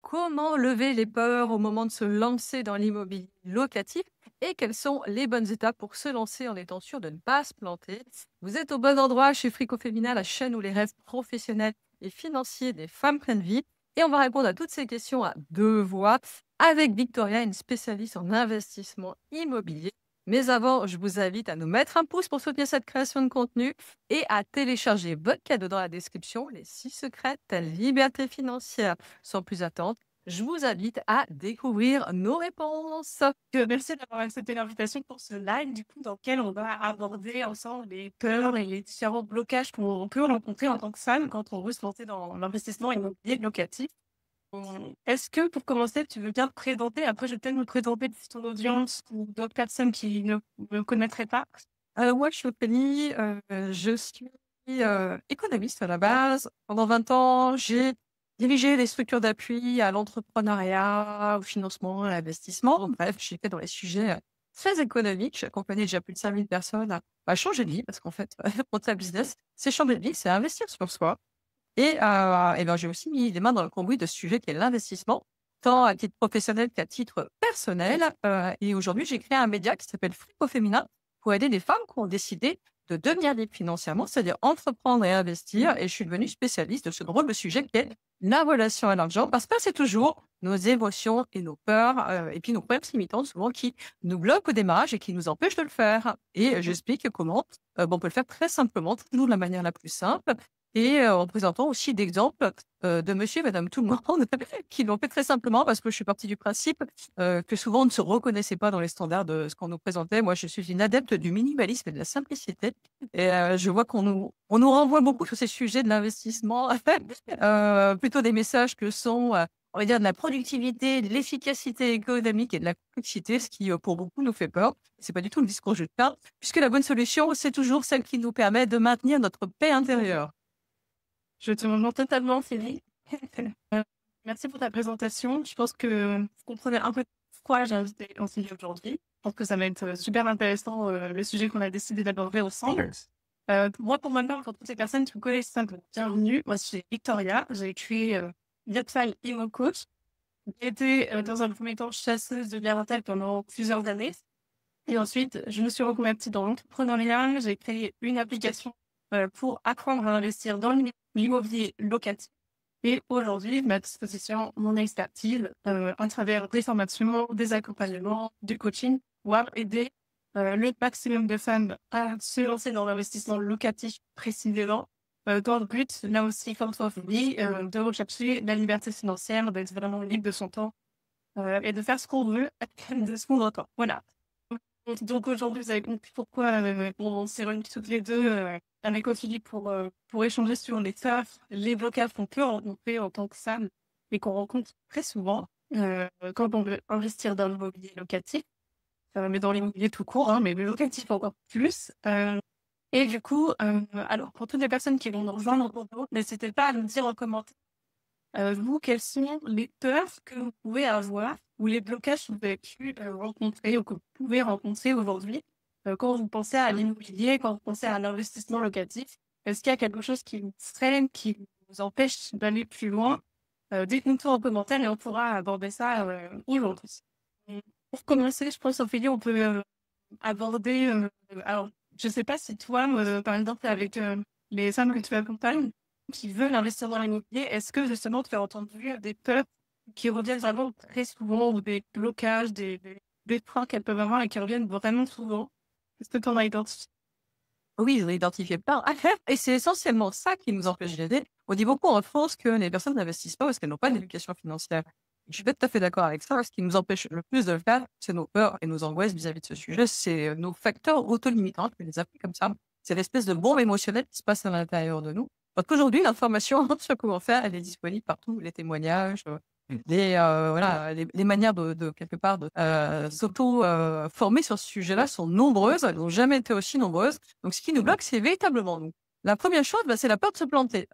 comment lever les peurs au moment de se lancer dans l'immobilier locatif et quelles sont les bonnes étapes pour se lancer en étant sûr de ne pas se planter. Vous êtes au bon endroit chez Frico Féminin, la chaîne où les rêves professionnels et financiers des femmes prennent vie. Et on va répondre à toutes ces questions à deux voix avec Victoria, une spécialiste en investissement immobilier. Mais avant, je vous invite à nous mettre un pouce pour soutenir cette création de contenu et à télécharger votre cadeau dans la description, les 6 secrets de ta liberté financière. Sans plus attendre, je vous invite à découvrir nos réponses. Merci d'avoir accepté l'invitation pour ce live, du coup, dans lequel on va aborder ensemble les peurs et les différents blocages qu'on peut rencontrer en tant que femme quand on veut se lancer dans l'investissement immobilier locatif. Est-ce que, pour commencer, tu veux bien te présenter? Après, je vais peut-être me présenter pour ton audience ou d'autres personnes qui ne me connaîtraient pas. Moi, je suis Ophélie, je suis économiste à la base. Pendant 20 ans, j'ai dirigé des structures d'appui à l'entrepreneuriat, au financement, à l'investissement. Bref, j'ai fait dans les sujets très économiques. J'ai accompagné déjà plus de 5000 personnes à changer de vie parce qu'en fait, monter un business, c'est changer de vie, c'est investir sur soi. Et ben, j'ai aussi mis les mains dans le cambouis de ce sujet qui est l'investissement, tant à titre professionnel qu'à titre personnel. Et aujourd'hui, j'ai créé un média qui s'appelle Frico Féminin pour aider des femmes qui ont décidé de devenir libres financièrement, c'est-à-dire entreprendre et investir. Et je suis devenue spécialiste de ce drôle de sujet qui est la relation à l'argent, parce que c'est toujours nos émotions et nos peurs, et puis nos croyances limitantes souvent qui nous bloquent au démarrage et qui nous empêchent de le faire. Et j'explique comment on peut le faire très simplement, toujours de la manière la plus simple. Et en présentant aussi d'exemples, de monsieur et madame tout le monde qui l'ont fait très simplement parce que je suis partie du principe, que souvent on ne se reconnaissait pas dans les standards de ce qu'on nous présentait. Moi, je suis une adepte du minimalisme et de la simplicité et je vois qu'on nous renvoie beaucoup sur ces sujets de l'investissement, plutôt des messages que sont, on va dire de la productivité, de l'efficacité économique et de la complexité, ce qui, pour beaucoup nous fait peur. C'est pas du tout le discours que je tiens, puisque la bonne solution, c'est toujours celle qui nous permet de maintenir notre paix intérieure. Je te rejoins totalement, Céline. Euh, Merci pour ta présentation. Je pense que vous comprenez un peu pourquoi j'ai invité Anthony aujourd'hui. Je pense que ça va être super intéressant, le sujet qu'on a décidé d'aborder ensemble. Moi, pour ma part, pour toutes les personnes qui me connaissent, bienvenue. Moi, c'est Victoria. J'ai créé Vietfal Imo Coach. J'ai été dans un premier temps chasseuse de biens rentables pendant plusieurs années. Et ensuite, je me suis reconvertie dans l'entrepreneuriat. J'ai créé une application pour apprendre à investir dans l'immobilier locatif. Et aujourd'hui, ma disposition, mon expertise, à travers des formations, des accompagnements, du coaching, pour aider le maximum de femmes à se lancer dans l'investissement locatif précisément, dans le but, là aussi, comme toi, Foubi, de rechercher la liberté financière, d'être vraiment libre de son temps et de faire ce qu'on veut, de ce qu'on entend. Voilà. Donc aujourd'hui, vous avez compris pourquoi on s'est réunis toutes les deux avec Ophélie pour échanger sur les tafs, les blocages qu'on peut rencontrer en tant que femme et qu'on rencontre très souvent quand on veut investir dans l'immobilier locatif, mais dans l'immobilier tout court, hein, mais le locatif encore plus. Et du coup, alors pour toutes les personnes qui vont nous rejoindre en cours, n'hésitez pas à nous dire en commentaire vous, quelles sont les peurs que vous pouvez avoir ou les blocages que vous avez pu rencontrer ou que vous pouvez rencontrer aujourd'hui quand vous pensez à l'immobilier, quand vous pensez à l'investissement locatif? Est-ce qu'il y a quelque chose qui vous freine, qui vous empêche d'aller plus loin? Dites-nous tout en commentaire et on pourra aborder ça aujourd'hui. Pour commencer, je pense, Ophélie, on peut aborder. Alors, je ne sais pas si toi, par exemple, avec les femmes que tu accompagnes, qui veulent investir dans l'immobilier, est-ce que justement tu as entendu des peurs qui reviennent vraiment très souvent ou des blocages, des freins qu'elles peuvent avoir et qui reviennent vraiment souvent? Est-ce que tu en as identifié? Oui, ils ont identifié plein et c'est essentiellement ça qui nous empêche d'aider. On dit beaucoup en France que les personnes n'investissent pas parce qu'elles n'ont pas d'éducation financière. Je suis pas tout à fait d'accord avec ça. Ce qui nous empêche le plus de le faire, c'est nos peurs et nos angoisses vis-à-vis de ce sujet. C'est, nos facteurs autolimitants, je vais les appeler comme ça. C'est l'espèce de bombe émotionnelle qui se passe à l'intérieur de nous. Donc qu'aujourd'hui, l'information sur comment faire, elle est disponible partout, les témoignages, voilà, les manières de quelque part de, s'auto, former sur ce sujet-là sont nombreuses, elles n'ont jamais été aussi nombreuses. Donc ce qui nous bloque, c'est véritablement nous. La première chose, c'est la peur de se planter.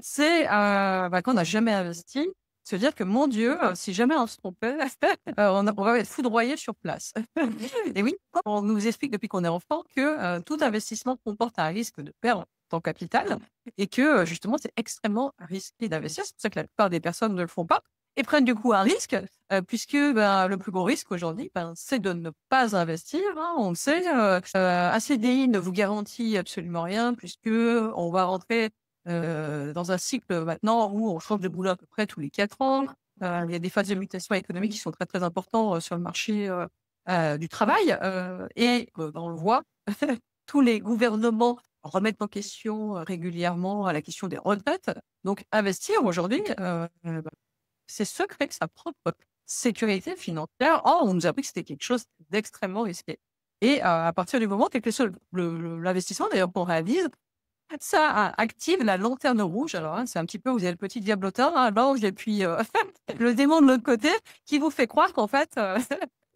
C'est, quand on n'a jamais investi, se dire que mon Dieu, si jamais on se trompait, on va être foudroyé sur place. Et oui, on nous explique depuis qu'on est enfant que, tout investissement comporte un risque de perdre ton capital et que, justement, c'est extrêmement risqué d'investir. C'est pour ça que la plupart des personnes ne le font pas. et prennent du coup un risque, puisque, le plus gros risque aujourd'hui, c'est de ne pas investir, hein, on le sait. Un CDI ne vous garantit absolument rien puisque on va rentrer, dans un cycle maintenant où on change de boulot à peu près tous les 4 ans. Il y a des phases de mutation économique qui sont très, très importants, sur le marché, du travail, on le voit, tous les gouvernements remettent en question, régulièrement la question des retraites. Donc investir aujourd'hui, c'est se créer sa propre sécurité financière. Or, on nous a appris que c'était quelque chose d'extrêmement risqué et à partir du moment quelque chose l'investissement d'ailleurs qu'on réalise, ça active la lanterne rouge. Alors, c'est un petit peu vous avez le petit diablotin, hein, l'ange et puis, le démon de l'autre côté qui vous fait croire qu'en fait,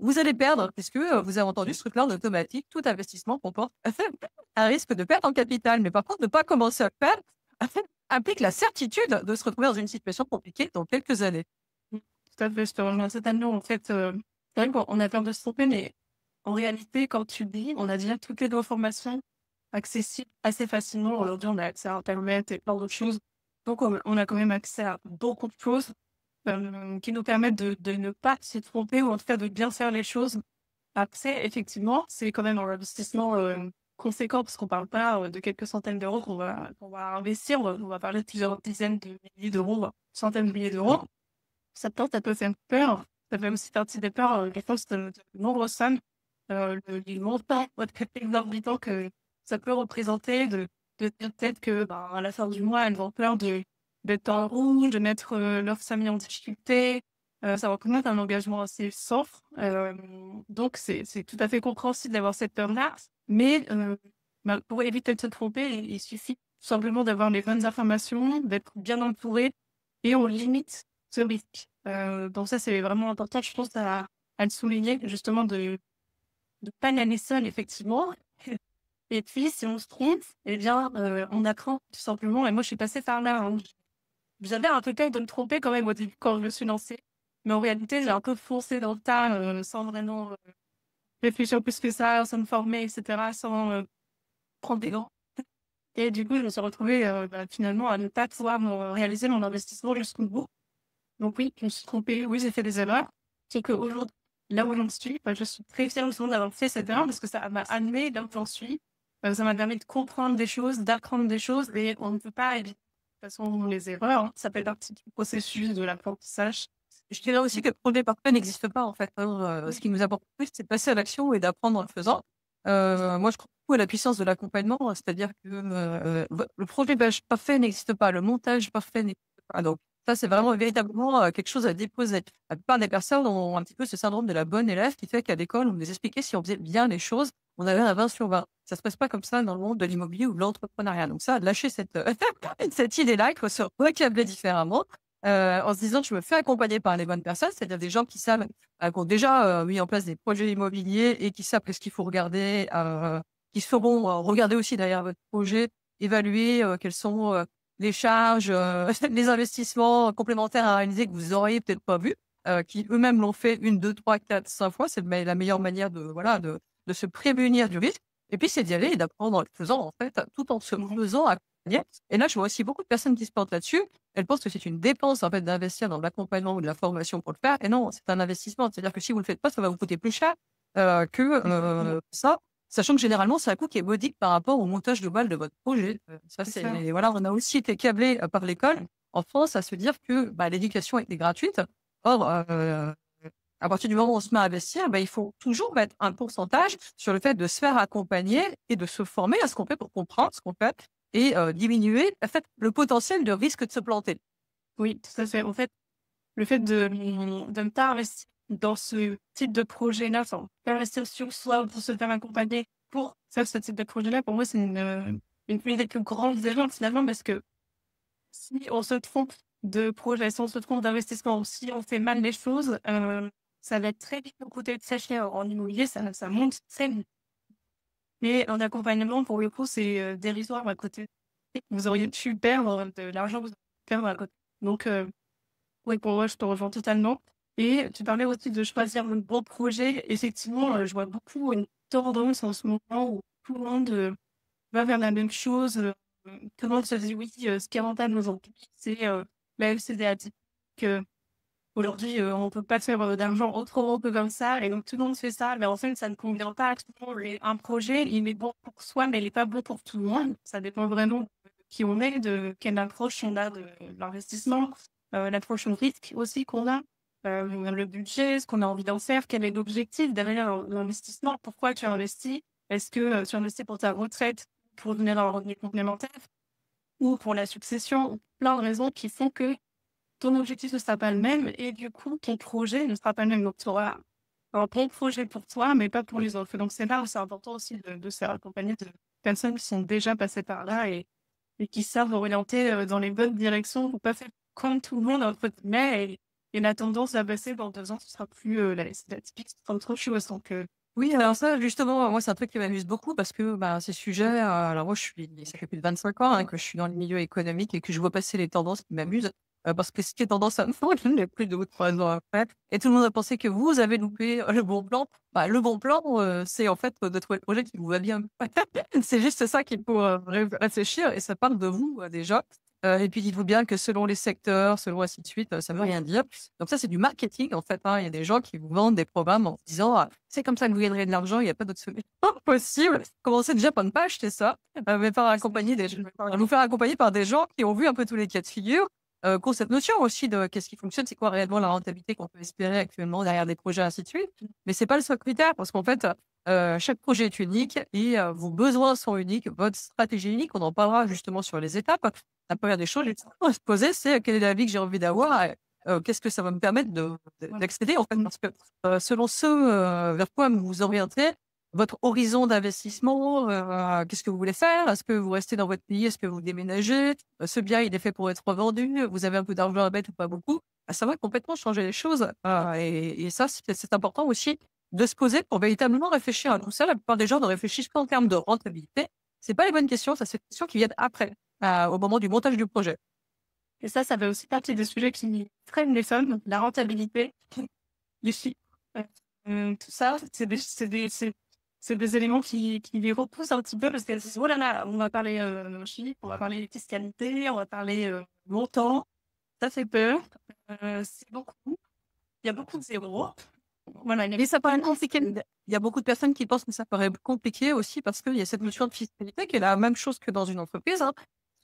vous allez perdre puisque, vous avez entendu ce truc-là en automatique, tout investissement comporte un risque de perte en capital. Mais par contre, ne pas commencer à le faire implique la certitude de se retrouver dans une situation compliquée dans quelques années. Mmh, tout à fait, je te rejoins totalement. En fait, c'est vrai qu'on a peur de se tromper, mais en réalité, quand tu dis, on a déjà toutes les informations accessibles assez facilement. Aujourd'hui, on a accès à internet et plein d'autres choses. Donc on a quand même accès à beaucoup de choses, qui nous permettent de ne pas se tromper ou en tout cas de bien faire les choses. Après, effectivement, c'est quand même un investissement, conséquent parce qu'on parle pas, de quelques centaines d'euros qu'on va investir. On va parler de plusieurs dizaines de milliers d'euros, voire centaines de milliers d'euros. Ça peut faire peur. Ça fait aussi partie des peurs, des fois, de nombreuses sommes. Les montants exorbitants que ça peut représenter, de dire peut-être que, ben, à la fin du mois, elles ont peur d'être en rouge, de mettre, leur famille en difficulté. Ça représente un engagement assez fort. Donc c'est tout à fait compréhensible d'avoir cette peur-là. Mais, pour éviter de se tromper, il suffit tout simplement d'avoir les bonnes informations, d'être bien entouré et on limite ce risque. Donc ça, c'est vraiment important, je pense, à le souligner, justement, de pas y aller seul, effectivement. Et puis, si on se trompe, eh bien, on apprend tout simplement. Et moi, je suis passée par là, hein. J'avais un peu peur de me tromper quand même au début quand je me suis lancée. Mais en réalité, j'ai un peu foncé dans le tas, sans vraiment réfléchir plus que ça, sans me former, etc., sans prendre des gants. Et du coup, je me suis retrouvée finalement à ne pas pouvoir réaliser mon investissement jusqu'au bout. Donc oui, je me suis trompée, oui, j'ai fait des erreurs. C'est qu'aujourd'hui, là où j'en suis, je suis très fière justement d'avoir fait cette erreur parce que ça m'a amenée là où j'en suis. Ça m'a permis de comprendre des choses, d'apprendre des choses et on ne peut pas éviter de toute façon les erreurs, hein. Ça fait partie du processus de l'apprentissage. Je dirais aussi que le projet parfait n'existe pas, en fait, hein. Ce qui nous apporte plus, c'est de passer à l'action et d'apprendre en le faisant. Moi, je crois beaucoup à la puissance de l'accompagnement, c'est-à-dire que, le projet parfait n'existe pas, le montage parfait n'existe pas. Donc ça, c'est vraiment véritablement, quelque chose à déposer. La plupart des personnes ont un petit peu ce syndrome de la bonne élève qui fait qu'à l'école, on nous expliquait si on faisait bien les choses, on avait un 20/20. Ça se passe pas comme ça dans le monde de l'immobilier ou de l'entrepreneuriat. Donc ça, lâcher cette, cette idée-là, il faut se recabler différemment. En se disant que je me fais accompagner par les bonnes personnes, c'est-à-dire des gens qui savent, qui ont déjà, mis en place des projets immobiliers et qui savent qu'est-ce qu'il faut regarder, qui sauront, regarder aussi derrière votre projet, évaluer, quelles sont, les charges, les investissements complémentaires à réaliser que vous auriez peut-être pas vus, qui eux-mêmes l'ont fait 1, 2, 3, 4, 5 fois. C'est la meilleure manière de voilà, de se prémunir du risque et puis c'est d'y aller et d'apprendre en le faisant, en fait, tout en se faisant accompagner et là, je vois aussi beaucoup de personnes qui se plantent là-dessus. Elles pensent que c'est une dépense, en fait, d'investir dans de l'accompagnement ou de la formation pour le faire et non, c'est un investissement. C'est-à-dire que si vous le faites pas, ça va vous coûter plus cher, ça, sachant que généralement, c'est un coût qui est modique par rapport au montage global de votre projet. Ça, C'est ça. c'est voilà, on a aussi été câblés, par l'école, en France, à se dire que, l'éducation était gratuite. Or, à partir du moment où on se met à investir, il faut toujours mettre un pourcentage sur le fait de se faire accompagner et de se former à ce qu'on fait pour comprendre ce qu'on fait et diminuer, en fait, le potentiel de risque de se planter. Oui, tout à fait. En fait, le fait de ne pas investir dans ce type de projet-là, enfin, pas investir sur soi ou pour se faire accompagner pour faire ce type de projet-là, pour moi, c'est une des plus grandes erreurs finalement parce que si on se trompe de projet, si on se trompe d'investissement, ou si on fait mal les choses, ça va être très vite nous coûter très cher. En immobilier, ça monte très vite. Et en accompagnement, pour le coup, c'est dérisoire à côté. Vous auriez pu perdre de l'argent, vous auriez pu perdre à côté. Donc, oui, pour moi, je te rejoins totalement. Et tu parlais aussi de choisir le bon projet. Effectivement, je vois beaucoup une tendance en ce moment où tout le monde va vers la même chose. Tout le monde se dit oui, ce qui est rentable aujourd'hui, c'est la LCD à 10. Aujourd'hui, on peut pas faire d'argent autrement que comme ça, et donc tout le monde fait ça, mais en fait, ça ne convient pas à tout le monde. Un projet, il est bon pour soi, mais il est pas bon pour tout le monde. Ça dépend vraiment de qui on est, de quelle approche on a de l'investissement, l'approche au risque aussi qu'on a, le budget, ce qu'on a envie d'en faire, quel est l'objectif derrière l'investissement, pourquoi tu investis? Est-ce que tu investis pour ta retraite, pour donner un revenu complémentaire, ou pour la succession? Plein de raisons qui font que ton objectif ne sera pas le même, et du coup, ton projet ne sera pas le même. Donc, tu auras un bon projet pour toi, mais pas pour les autres. Donc, c'est là où c'est important aussi de se faire accompagner de personnes qui sont déjà passées par là, et qui savent orienter dans les bonnes directions pour pas faire comme tout le monde, entre guillemets, et la tendance à passer dans 2 ans, ce sera plus la typique, ce sera autre chose. Donc, Oui, alors ça, justement, moi, c'est un truc qui m'amuse beaucoup parce que bah, ces sujets, alors moi, ça fait plus de 25 ans que je suis dans le milieu économique et que je vois passer les tendances qui m'amusent. Parce que ce qui est tendance à me fondre, je ne l'ai plus de 2 ou 3 ans après. Et tout le monde a pensé que vous avez loupé le bon plan. Bah, le bon plan, c'est en fait de trouver le projet qui vous va bien. C'est juste ça qu'il faut réfléchir et ça parle de vous déjà. Et puis dites-vous bien que selon les secteurs, selon ainsi de suite, ça veut rien dire. Donc ça, c'est du marketing en fait. Il y a des gens qui vous vendent des programmes en disant c'est comme ça que vous gagnerez de l'argent, il n'y a pas d'autre solution possible. Commencez déjà par ne pas acheter ça, mais vous faire accompagner par des gens qui ont vu un peu tous les cas de figure, qui ont cette notion aussi de qu'est-ce qui fonctionne, c'est quoi réellement la rentabilité qu'on peut espérer actuellement derrière des projets, ainsi de suite. Mais c'est pas le seul critère parce qu'en fait, chaque projet est unique et vos besoins sont uniques, votre stratégie est unique. On en parlera justement sur les étapes. La première des choses à se poser, c'est quelle est la vie que j'ai envie d'avoir et qu'est-ce que ça va me permettre d'accéder en fait. Parce que selon ce vers quoi vous vous orientez, votre horizon d'investissement, qu'est-ce que vous voulez faire? Est-ce que vous restez dans votre pays? Est-ce que vous déménagez? Ce bien, il est fait pour être revendu? Vous avez un peu d'argent à mettre ou pas beaucoup? Ça va complètement changer les choses. Et ça, c'est important aussi de se poser pour véritablement réfléchir à tout ça. La plupart des gens ne réfléchissent qu'en termes de rentabilité. C'est pas les bonnes questions, ça, c'est des questions qui viennent après, au moment du montage du projet. et ça fait aussi partie des sujets qui freinent les femmes, la rentabilité, les chiffres, tout ça, c'est des éléments qui les repoussent un petit peu parce qu'elles se disent: «Oh là là, on va parler chiffres, on va parler fiscalité, on va parler montant». Ça fait peur, c'est beaucoup. Il y a beaucoup de zéros. Voilà, Et ça paraît compliqué. Il y a beaucoup de personnes qui pensent que ça paraît compliqué aussi parce qu'il y a cette notion de fiscalité qui est la même chose que dans une entreprise.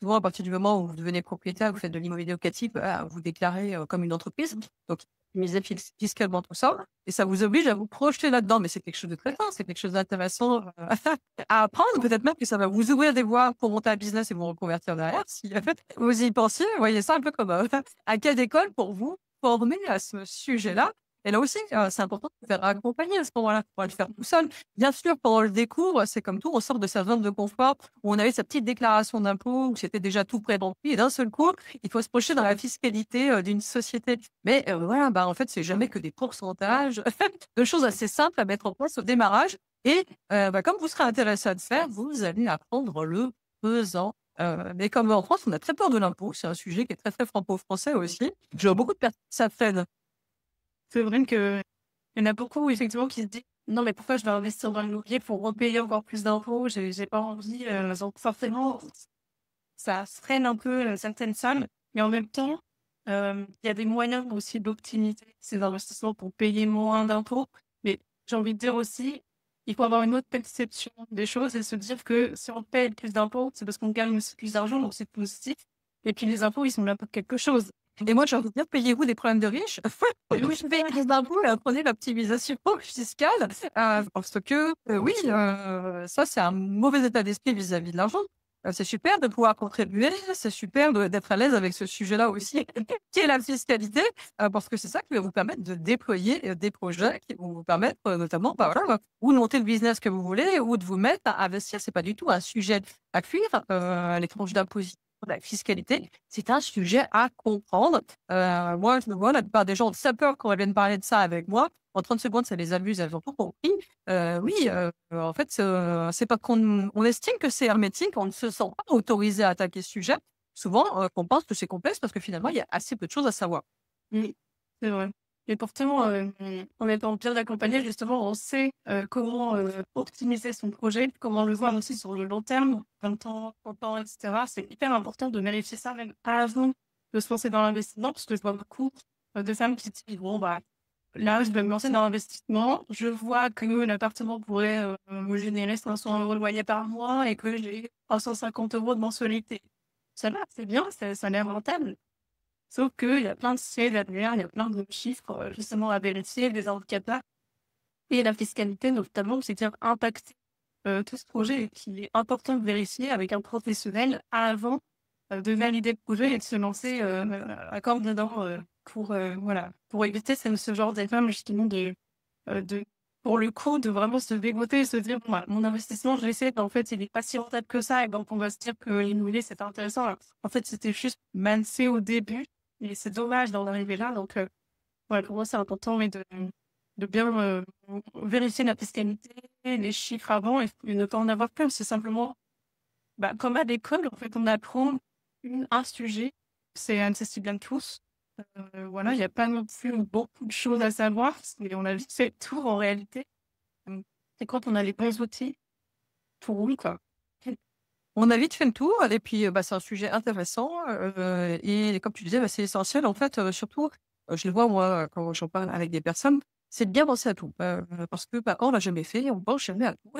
Souvent, à partir du moment où vous devenez propriétaire, vous faites de l'immobilier locatif, vous déclarez comme une entreprise. Donc, misez fiscalement tout ça. Et ça vous oblige à vous projeter là-dedans. Mais c'est quelque chose de très fin, c'est quelque chose d'intéressant à apprendre. Peut-être même que ça va vous ouvrir des voies pour monter un business et vous reconvertir derrière. Si en fait, vous y pensiez, voyez ça un peu comme un cas d'école pour vous former à ce sujet-là. Et là aussi, c'est important de se faire accompagner à ce moment-là, pour pas le faire tout seul. Bien sûr, pendant le découvre, c'est comme tout, on sort de sa zone de confort où on avait sa petite déclaration d'impôt, où c'était déjà tout pré-rempli et d'un seul coup, il faut se projeter dans la fiscalité, d'une société. Mais, voilà, en fait, c'est jamais que des pourcentages de choses assez simples à mettre en place au démarrage et comme vous serez intéressé à le faire, vous allez apprendre le faisant. Mais comme en France, on a très peur de l'impôt, c'est un sujet qui est très, très franco-français aussi. Je vois beaucoup de personnes qui ça freine. C'est vrai qu'il y en a beaucoup effectivement qui se disent: «Non, mais pourquoi je vais investir dans l'immobilier pour repayer encore plus d'impôts? J'ai pas envie», donc forcément, ça freine un peu certaines sommes, mais en même temps, il y a des moyens aussi d'optimiser ces investissements pour payer moins d'impôts. Mais j'ai envie de dire aussi, il faut avoir une autre perception des choses et se dire que si on paye plus d'impôts, c'est parce qu'on gagne aussi plus d'argent, donc c'est positif. Et puis les impôts, ils sont là pour quelque chose. Et moi, j'ai envie de dire, payez-vous des problèmes de riches. Oui, payez des impôts et apprenez l'optimisation fiscale. Parce que, oui, ça, c'est un mauvais état d'esprit vis-à-vis de l'argent. C'est super de pouvoir contribuer, c'est super d'être à l'aise avec ce sujet-là aussi, qui est la fiscalité, parce que c'est ça qui va vous permettre de déployer des projets qui vont vous permettre, notamment, voilà, ou de monter le business que vous voulez, ou de vous mettre à investir. C'est pas du tout un sujet à fuir, les tranches d'imposition, la fiscalité, c'est un sujet à comprendre. Moi, je me vois, la plupart des gens ont ça peur quand elles viennent parler de ça avec moi. En 30 secondes, ça les amuse, elles ont tout compris. Oui, en fait, c'est pas qu'on estime que c'est hermétique, on ne se sent pas autorisé à attaquer ce sujet. Souvent, qu'on pense que c'est complexe parce que finalement, il y a assez peu de choses à savoir. Mmh, c'est vrai. Et pourtant, en étant bien accompagné, justement, on sait, comment, optimiser son projet, comment le voir aussi sur le long terme, 20 ans, 30 ans, et cetera. C'est hyper important de vérifier ça même avant de se lancer dans l'investissement, parce que je vois beaucoup de femmes qui disent: «Bon, bah, là, je vais me lancer dans l'investissement. Je vois que l'appartement pourrait, me générer 500 € de loyer par mois et que j'ai 350 € de mensualité. Ça va, c'est bien, ça a l'air rentable». Sauf qu'il y a plein de faits derrière, il y a plein de chiffres, justement à vérifier, des indicateurs et la fiscalité notamment, c'est qui vient impacter, tout ce projet et qu'il est important de vérifier avec un professionnel avant, de valider le projet et de se lancer, à corps dedans, pour, voilà, pour éviter ce genre d'erreur justement de pour le coup, de vraiment se dégoter et se dire: «Bon, bah, mon investissement, je l'ai fait, mais en fait, il est pas si rentable que ça» et donc on va se dire que l'immobilier, c'est pas intéressant. Alors en fait, c'était juste mal fait au début et c'est dommage d'en arriver là donc ouais, pour moi, c'est important, mais de bien, vérifier la fiscalité, les chiffres avant et ne pas en avoir peur. C'est simplement, bah, comme à l'école, en fait, on apprend un sujet, c'est accessible à tous. Voilà, il y a pas non plus beaucoup de choses à savoir et on a vite fait le tour en réalité. Mmh. C'est quand on a les bons outils pour oui, quoi. On a vite fait le tour et puis, bah, c'est un sujet intéressant, et comme tu disais, bah, c'est essentiel en fait, surtout, je le vois moi, quand j'en parle avec des personnes, c'est de bien penser à tout. Parce que, bah, on l'a jamais fait, on pense jamais à tout.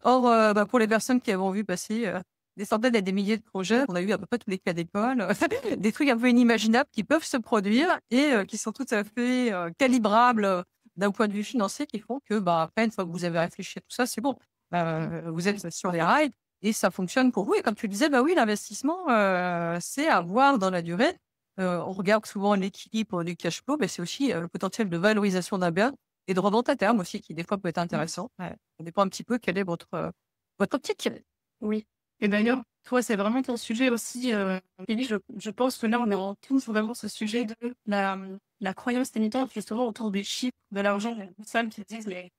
Or, bah, pour les personnes qui avons vu passer, des centaines et des milliers de projets, on a eu à peu près tous les cas d'école, des trucs un peu inimaginables qui peuvent se produire et qui sont tout à fait, calibrables, d'un point de vue financier qui font que, bah, après une fois que vous avez réfléchi à tout ça, c'est bon. Vous êtes sur les rails et ça fonctionne pour vous et comme tu le disais, bah, oui, l'investissement, c'est à voir dans la durée. On regarde souvent l'équilibre du cash flow, mais c'est aussi, le potentiel de valorisation d'un bien et de revente à terme aussi qui, des fois, peut être Mmh. intéressant. Ouais, ça dépend un petit peu quelle est votre optique. Oui et d'ailleurs, toi, c'est vraiment ton sujet aussi, Kelly, je pense que là, on touche vraiment ce sujet de la croyance limitante justement autour des chiffres, de l'argent. Il y a beaucoup de femmes qui disent: «Mais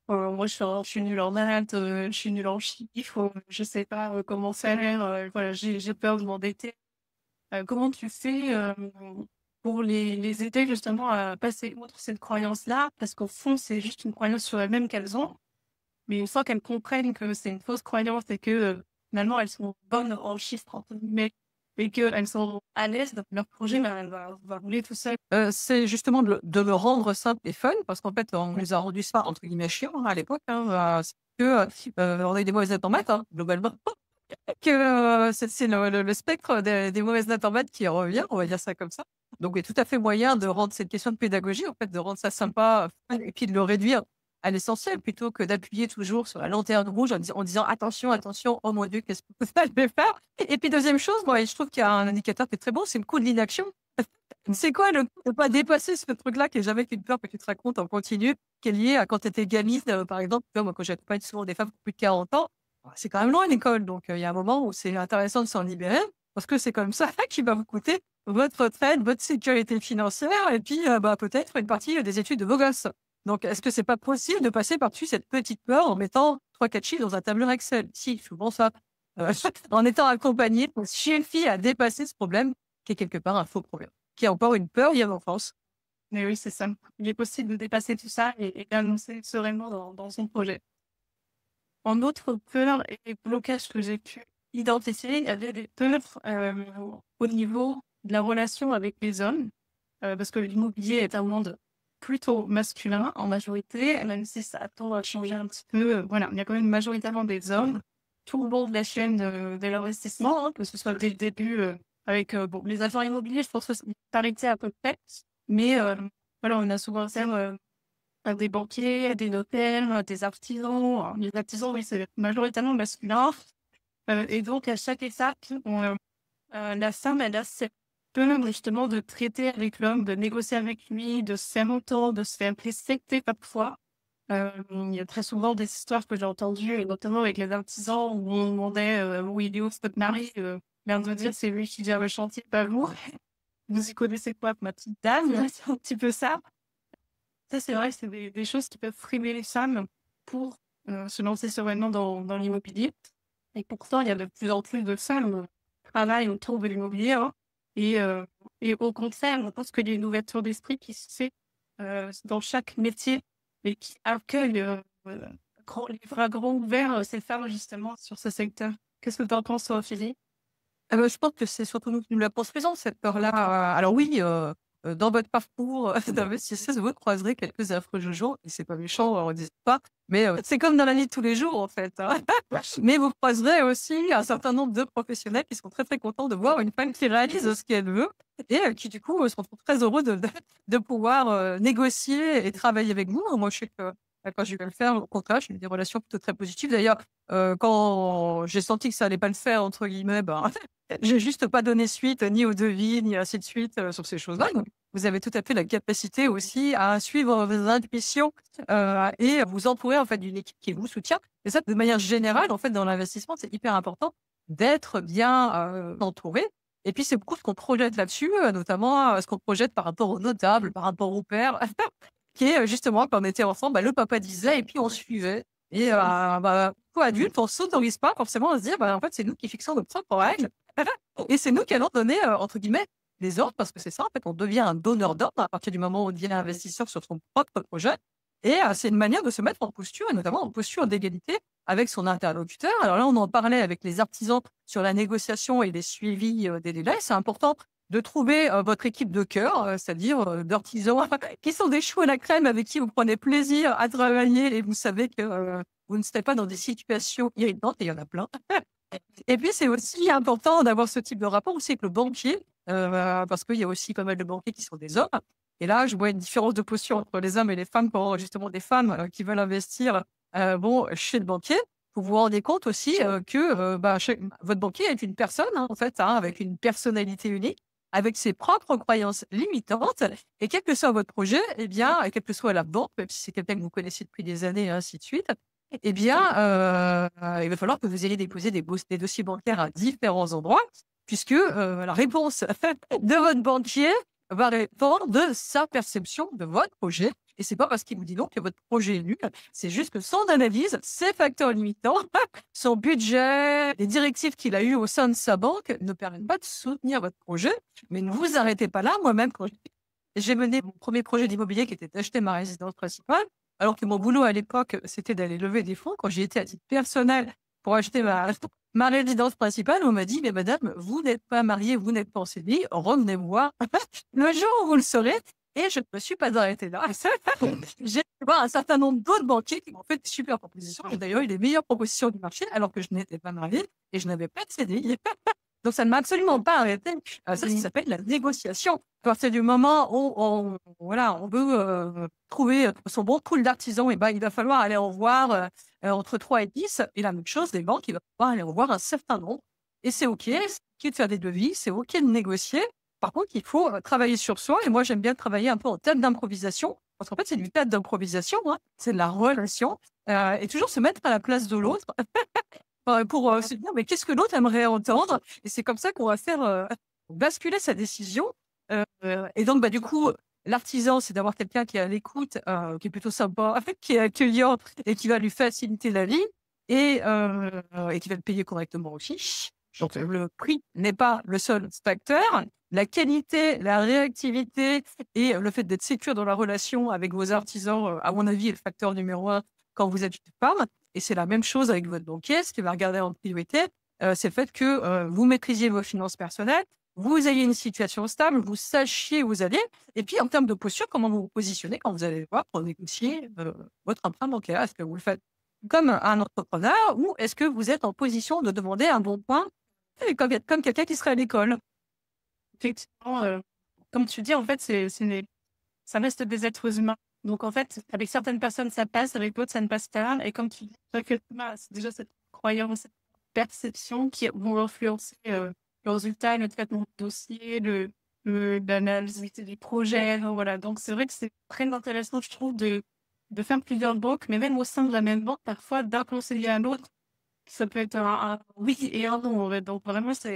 moi, je suis nulle en maths, je suis nulle en chiffres, je sais pas, comment faire, voilà, j'ai peur de m'endetter». Comment tu fais, pour les aider justement à passer outre cette croyance-là? Parce qu'au fond, c'est juste une croyance sur elles-mêmes qu'elles ont, mais une fois qu'elles comprennent que c'est une fausse croyance et que, finalement elles sont «bonnes en chiffres» entre guillemets et qu'elles sont à l'aise dans leur projet, ben, elle va rouler tout seul. C'est justement de le rendre simple et fun parce qu'en fait, on nous a rendu ça entre guillemets «chiant» hein, à l'époque, hein, c'est que, on a eu des mauvaises notes en maths, hein, globalement, que, c'est le spectre des mauvaises notes en maths qui revient, on va dire ça comme ça. Donc il y a tout à fait moyen de rendre cette question de pédagogie, en fait, de rendre ça sympa, fun et puis de le réduire à l'essentiel plutôt que d'appuyer toujours sur la lanterne rouge en disant: «Attention, attention, oh mon Dieu, qu'est-ce que ça je vais faire?» Et puis deuxième chose, moi, je trouve qu'il y a un indicateur qui est très bon, c'est le coût de l'inaction. C'est quoi le de pas dépasser ce truc-là qui est jamais qu'une peur que tu te racontes en continu, qui est lié à quand tu étais gamine, par exemple, tu vois, moi, quand j'accompagne souvent des femmes qui ont plus de 40 ans, c'est quand même loin l'école, donc il y a un moment où c'est intéressant de s'en libérer parce que c'est comme ça qui va vous coûter votre retraite, votre sécurité financière et puis, bah, peut-être une partie, des études de vos gosses. Donc est-ce que c'est pas possible de passer par-dessus cette petite peur en mettant 3-4 chiffres dans un tableur Excel? Si, souvent ça, heu, en étant accompagné pour suffit à dépasser ce problème qui est quelque part un faux problème. Qui a encore une peur liée à l'enfance. Mais oui, c'est ça. Il est possible de dépasser tout ça et d'avancer sereinement dans son projet. En autre peur et blocage que j'ai pu identifier, il y avait des peurs, au niveau de la relation avec les hommes, parce que l'immobilier est un monde plutôt masculin en majorité, même si ça tend à changer un petit peu, voilà, il y a quand même majoritairement des hommes, tout le long de la chaîne, de l'investissement, hein, que ce soit dès le début, avec, bon, les agents immobiliers, je pense que c'est une parité à peu près, mais, voilà, on a souvent affaire, des banquiers, des notaires, des artisans. Alors les artisans, oui, c'est majoritairement masculin, et donc à chaque étape, la femme, elle a cette peur justement de traiter avec l'homme, de négocier avec lui, de se faire entendre, de se faire respecter parfois. Il y a très souvent des histoires que j'ai entendues et notamment avec les artisans où on demandait, «Où il est où votre mari?» L'air de dire: «C'est lui qui gère le chantier, pas vous. Vous y connaissez quoi, ma petite dame?» C'est un petit peu ça. Ça, c'est vrai, c'est des choses qui peuvent freiner les femmes pour, se lancer sereinement dans l'immobilier et pourtant, il y a de plus en plus de femmes, qui travaillent autour de l'immobilier, hein et heu et au contraire, je pense qu'il y a une ouverture d'esprit qui se fait, dans chaque métier et qui accueille, les bras grands ouverts, ces femmes justement sur ce secteur. Qu'est-ce que tu en penses toi, Ophélie? Ah bah, je pense que c'est surtout nous qui nous la construisons cette peur-là. Alors oui, dans votre parcours d'investisseuse, vous croiserez quelques affreux jojo et c'est pas méchant, on dit pas, mais c'est comme dans la vie de tous les jours, en fait, hein. Mais vous croiserez aussi un certain nombre de professionnels qui sont très, très contents de voir une femme qui réalise ce qu'elle veut et qui, du coup, se retrouvent très heureux de pouvoir, négocier et travailler avec vous. Moi, je sais que, quand j'ai eu à le faire, au contraire, j'ai eu des relations plutôt très positives. D'ailleurs, quand j'ai senti que ça allait pas le faire, entre guillemets, ben, j'ai juste pas donné suite ni au devis, ni ainsi de suite, sur ces choses-là. Donc, vous avez tout à fait la capacité aussi à suivre vos intuitions, et à vous entourer, en fait, d'une équipe qui vous soutient. Et ça, de manière générale, en fait, dans l'investissement, c'est hyper important d'être bien, entouré. Et puis, c'est beaucoup ce qu'on projette là-dessus, notamment, ce qu'on projette par rapport aux notables, par rapport aux pères, qui est, justement, quand on était enfant, bah, le papa disait et puis on suivait. Et bah, nous, adultes, on s'autorise pas forcément à se dire: «Bah, en fait, c'est nous qui fixons nos propres règles et c'est nous qui allons donner, entre guillemets, les ordres», parce que c'est ça, en fait, on devient un donneur d'ordre à partir du moment où on devient investisseur sur son propre projet et c'est une manière de se mettre en posture et notamment en posture d'égalité avec son interlocuteur. Alors là, on en parlait avec les artisans sur la négociation et les suivis, des délais. C'est important de trouver, votre équipe de cœur, c'est-à-dire, d'artisans qui sont des choux à la crème avec qui vous prenez plaisir à travailler et vous savez que, vous ne serez pas dans des situations irritantes et il y en a plein. Et puis, c'est aussi important d'avoir ce type de rapport aussi avec le banquier, parce qu'il y a aussi pas mal de banquiers qui sont des hommes. Et là, je vois une différence de posture entre les hommes et les femmes quand justement des femmes, qui veulent investir, vont chez le banquier. Vous vous rendez compte aussi, que, bah, votre banquier est une personne, hein, en fait, hein, avec une personnalité unique, avec ses propres croyances limitantes et quel que soit votre projet et bien, et quelle que soit la banque, même si c'est quelqu'un que vous connaissez depuis des années et ainsi de suite, eh bien, il va falloir que vous ayez déposé des dossiers bancaires à différents endroits puisque, la réponse de votre banquier va dépendre de sa perception de votre projet et c'est pas parce qu'il vous dit non que votre projet est nul. C'est juste que son analyse, ses facteurs limitants, son budget, les directives qu'il a eues au sein de sa banque ne permettent pas de soutenir votre projet. Mais ne vous arrêtez pas là. Moi-même, quand j'ai mené mon premier projet d'immobilier qui était d'acheter ma résidence principale, alors que mon boulot à l'époque, c'était d'aller lever des fonds. Quand j'y étais à titre personnel pour acheter ma résidence principale, on m'a dit: «Mais madame, vous n'êtes pas mariée, vous n'êtes pas en CDI, revenez me voir le jour où vous le serez». Et je ne me suis pas arrêtée là. J'ai été voir un certain nombre d'autres banquiers qui m'ont fait des super propositions. J'ai d'ailleurs eu les meilleures propositions du marché alors que je n'étais pas mariée et je n'avais pas de CDI. Donc ça ne m'a absolument pas arrêtée. Ça s'appelle la négociation. À partir du moment où voilà, on veut, trouver, son bon pool d'artisans et ben, il va falloir aller en voir, entre 3 et 10 et la même chose, les banques, il va falloir aller en voir un certain nombre et c'est OK de faire des devis, c'est OK de négocier. Par contre, il faut, travailler sur soi et moi, j'aime bien travailler un peu en théâtre d'improvisation parce qu'en fait, c'est du théâtre d'improvisation, hein, c'est de la relation, et toujours se mettre à la place de l'autre. Pour, se dire: «Mais qu'est-ce que l'autre aimerait entendre?» Et c'est comme ça qu'on va faire, basculer sa décision, et donc bah, du coup, l'artisan, c'est d'avoir quelqu'un qui est à l'écoute, qui est plutôt sympa, qui est accueillant et qui va lui faciliter la vie et qui va le payer correctement aussi. Donc le prix n'est pas le seul facteur. La qualité, la réactivité et le fait d'être sécure dans la relation avec vos artisans, à mon avis, est le facteur numéro un quand vous êtes une femme. Et c'est la même chose avec votre banquier. Ce qu'il va regarder en priorité, c'est le fait que, vous maîtrisiez vos finances personnelles, vous ayez une situation stable, vous sachiez où vous allez et puis en termes de posture, comment vous vous positionnez quand vous allez voir pour négocier, votre emprunt bancaire. Est-ce que vous le faites comme un entrepreneur ou est-ce que vous êtes en position de demander un bon point comme quelqu'un qui serait à l'école? Effectivement, comme tu dis, en fait, ça reste des êtres humains. Donc, en fait, avec certaines personnes, ça passe, avec d'autres, ça ne passe pas. Et comme tu dis, chaque être humain a déjà cette croyance, cette perception qui vont influencer le résultat, le traitement de dossier, l'analyse des projets. Voilà. Donc, c'est vrai que c'est très intéressant, je trouve, de faire plusieurs banques, mais même au sein de la même banque, parfois, d'un conseiller à l'autre, ça peut être un oui et un non. En fait. Donc, vraiment, ça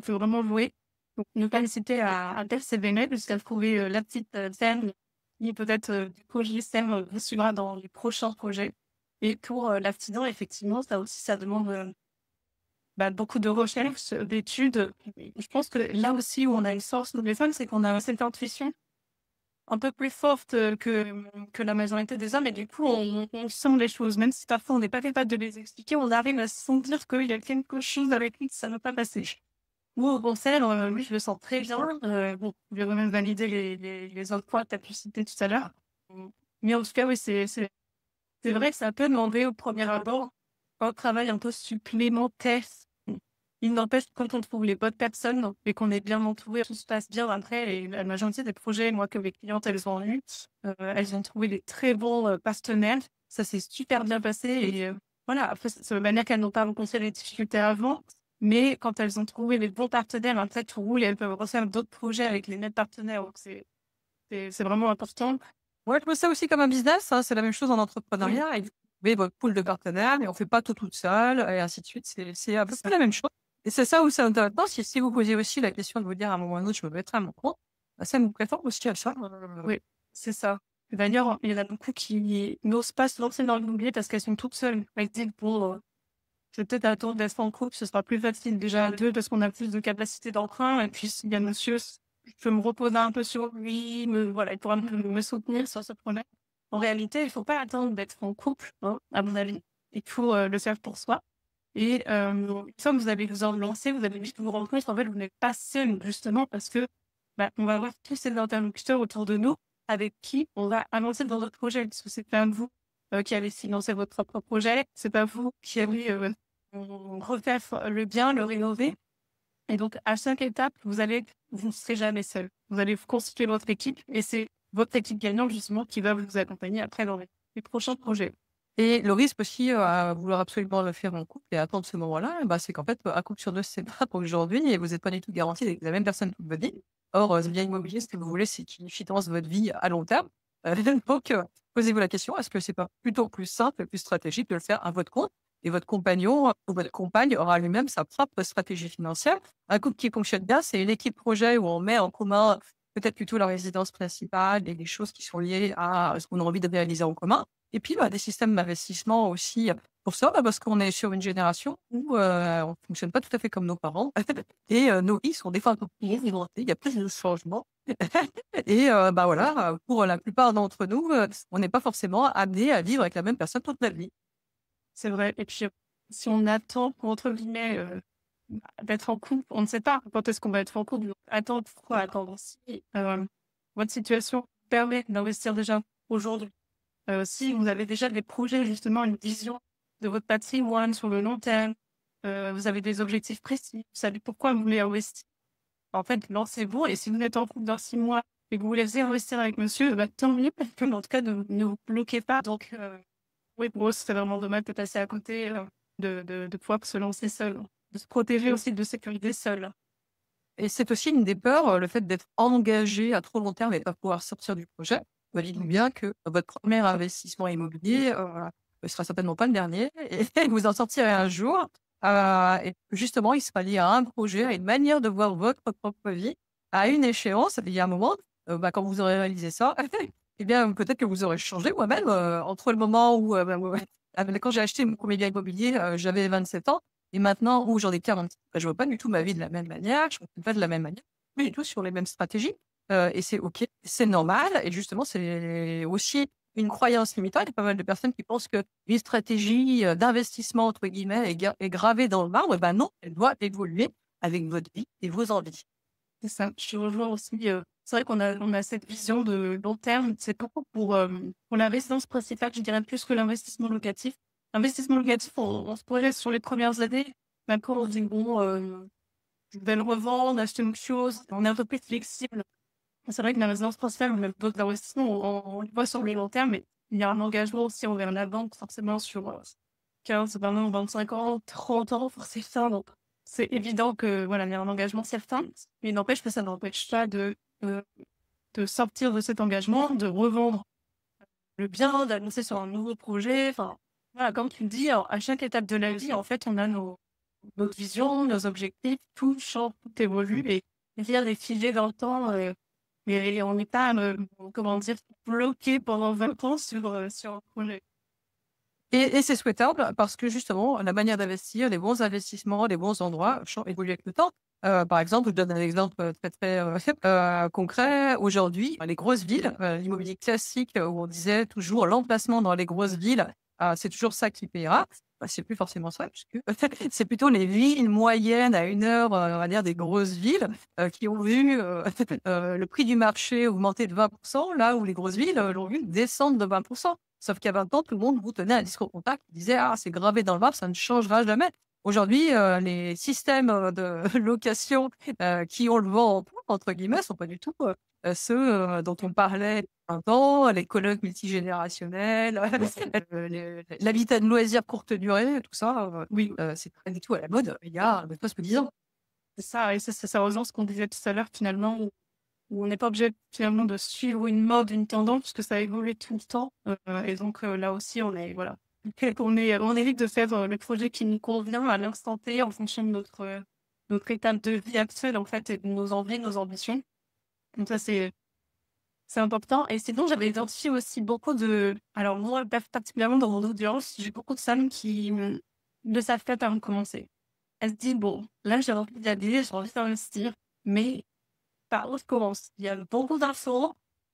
peut vraiment jouer. Donc, ne pas hésiter à persévérer jusqu'à trouver la petite scène qui peut-être du projet STEM vous suivra dans les prochains projets. Et pour l'artisan, effectivement, ça aussi, ça demande beaucoup de recherche, d'études. Je pense que là aussi où on a une force, nous les femmes, c'est qu'on a cette intuition un peu plus forte que la majorité des hommes. Et du coup, on sent les choses. Même si parfois on n'est pas capable de les expliquer, on arrive à sentir qu'il y a quelque chose avec qui ça ne va pas passer. Ou au contraire, lui, je le sens très bien. Bon, je vais même valider les autres points que tu as pu citer tout à l'heure. Mais en tout cas, oui, c'est vrai que ça peut demander au premier abord un travail un peu supplémentaire. Il n'empêche que quand on trouve les bonnes personnes et qu'on est bien entouré, tout se passe bien après. Et la majorité des projets, moi, que mes clientes, elles ont eu, elles ont trouvé des très bons partenaires. Ça s'est super bien passé. Et voilà, après, ça veut pas dire qu'elles n'ont pas rencontré les difficultés avant. Mais quand elles ont trouvé les bons partenaires, en fait, tout roule et elles peuvent refaire d'autres projets avec les mêmes partenaires. Donc, c'est vraiment important. Ouais, je vois ça aussi comme un business, hein, c'est la même chose en Oui, entrepreneuriat. Et vous trouvez votre pool de partenaires, mais on fait pas tout toute seule, et ainsi de suite. C'est à peu c'est près ça. la même chose. Et c'est ça où c'est intéressant, si vous posez aussi la question de vous dire à un moment ou à un autre, je me mettrai à mon compte, bah, ça nous prétend aussi à ça. Oui, c'est ça. D'ailleurs, il y en a beaucoup qui n'osent pas se lancer dans l'immobilier parce qu'elles sont toutes seules. Elles disent, bon, je vais peut-être attendre d'être en couple, ce sera plus facile déjà à deux parce qu'on a plus de capacité d'emprunt. Et puis, s'il y a monsieur, je peux me reposer un peu sur lui, voilà, il pourra me soutenir sur ce projet. En réalité, il ne faut pas attendre d'être en couple, hein, à mon avis. Il faut le faire pour soi. Et une fois que vous allez vous en lancer, vous allez vite vous rendre compte qu'en fait, vous n'êtes pas seul, justement, parce que on va avoir tous ces interlocuteurs autour de nous avec qui on va avancer dans notre projet. Parce que c'est pas vous qui allez financer votre propre projet, c'est pas vous qui allez refaire le bien, le rénover. Et donc, à chaque étape, vous ne serez jamais seul. Vous allez constituer votre équipe et c'est votre équipe gagnante, justement, qui va vous accompagner après dans les prochains projets. Et le risque aussi, à vouloir absolument le faire en couple et attendre ce moment-là, bah, c'est qu'en fait, un couple sur 2 se sépare aujourd'hui et vous êtes pas du tout garanti d'être la même personne toute votre vie. Or, le bien immobilier, ce que vous voulez, c'est une finance de votre vie à long terme. Donc, posez-vous la question, est-ce que c'est pas plutôt plus simple et plus stratégique de le faire à votre compte? Et votre compagnon ou votre compagne aura lui-même sa propre stratégie financière. Un couple qui fonctionne bien, c'est une équipe projet où on met en commun peut-être plutôt la résidence principale et les choses qui sont liées à ce qu'on a envie de réaliser en commun. Et puis, bah, des systèmes d'investissement aussi pour ça, bah, parce qu'on est sur une génération où on ne fonctionne pas tout à fait comme nos parents. Et nos vies sont des fois un peu plus mouvementées, il y a plus de changements. Et bah, voilà, pour la plupart d'entre nous, on n'est pas forcément amené à vivre avec la même personne toute notre vie. C'est vrai. Et puis, si on attend, entre guillemets, d'être en couple, on ne sait pas quand est-ce qu'on va être en couple. Donc, attendre, pourquoi attendre? Si votre situation permet d'investir déjà aujourd'hui, si vous avez déjà des projets, justement, une vision de votre patrimoine sur le long terme, vous avez des objectifs précis, vous savez pourquoi vous voulez investir. En fait, lancez-vous. Et si vous êtes en couple dans 6 mois et que vous voulez investir avec monsieur, bah, tant mieux. En tout cas, ne vous bloquez pas. Donc, oui, pour eux, c'est vraiment dommage de passer à côté de pouvoir se lancer seul, de se protéger aussi, de sécuriser seul. Et c'est aussi une des peurs, le fait d'être engagé à trop long terme et pas pouvoir sortir du projet. Bah, dites-vous bien que votre premier investissement immobilier, ne sera certainement pas le dernier et vous en sortirez un jour. Et justement, il sera lié à un projet, à une manière de voir votre propre vie, à une échéance. Il y a un moment, bah, quand vous aurez réalisé ça, eh bien, peut-être que vous aurez changé moi-même, entre le moment où, quand j'ai acheté mon premier bien immobilier, j'avais 27 ans. Et maintenant, où j'en ai 40, bah, je vois pas du tout ma vie de la même manière, je ne fonctionne pas de la même manière, pas du tout sur les mêmes stratégies. Et c'est OK, c'est normal. Et justement, c'est aussi une croyance limitante. Il y a pas mal de personnes qui pensent qu'une stratégie d'investissement, entre guillemets, est gravée dans le marbre. Ben non, elle doit évoluer avec votre vie et vos envies. C'est ça. Je rejoins aussi. C'est vrai qu'on a cette vision de long terme. C'est beaucoup pour la résidence principale, je dirais plus que l'investissement locatif. L'investissement locatif, on se projette sur les premières années. Même quand on se dit, bon, je vais le revendre, acheter une chose, on est un peu plus flexible. C'est vrai que la résidence principale ou même d'autres investissements, on le voit sur le long terme, mais il y a un engagement aussi envers la banque, forcément sur 15, 20 ans, 25 ans, 30 ans pour certains. Donc, c'est évident que voilà, il y a un engagement certain, mais il n'empêche que ça n'empêche pas de sortir de cet engagement, de revendre le bien, d'annoncer sur un nouveau projet. Enfin, voilà, comme tu le dis, à chaque étape de la vie, en fait, on a notre vision, nos objectifs, tout change, tout évolue et rien n'est figé dans le temps. Mais on n'est pas, comment dire, bloqué pendant 20 ans sur un projet. Et c'est souhaitable parce que justement, la manière d'investir, les bons investissements, les bons endroits évoluent avec le temps. Par exemple, je donne un exemple très, très concret. Aujourd'hui, les grosses villes, l'immobilier classique où on disait toujours l'emplacement dans les grosses villes, c'est toujours ça qui payera. Bah, c'est plus forcément ça, puisque c'est plutôt les villes moyennes à 1 heure, on va dire des grosses villes, qui ont vu, le prix du marché augmenter de 20 là où les grosses villes, l'ont vu descendre de 20. Sauf qu'il y a 20 ans, tout le monde vous tenait un discours contact qui disait: «Ah, c'est gravé dans le marbre, ça ne changera jamais». Aujourd'hui, les systèmes, de location, qui ont le «vent en poupe» entre guillemets, sont pas du tout, ceux, dont on parlait il y a 20 ans, les colocs multigénérationnels, l'habitat de loisirs courte durée, tout ça, Oui, c'est pas du tout à la mode, il y a presque 10 ans. c'est ça et ça rejoint ce qu'on disait tout à l'heure finalement où on n'est pas obligé finalement de suivre une mode, une tendance, puisque ça évolue tout le temps. Et donc là aussi, on est voilà, on évite de faire le projet qui nous convient à l'instant T en fonction de notre état de vie actuel en fait et de nos envies, nos ambitions. Donc ça c'est important. Et sinon, j'avais identifié aussi beaucoup alors moi particulièrement dans mon audience, j'ai beaucoup de femmes qui ne savent pas par où commencer. Elles se disent bon, là j'ai envie d'y aller, j'ai envie d'investir, mais par où je commence? Il y a beaucoup d'infos,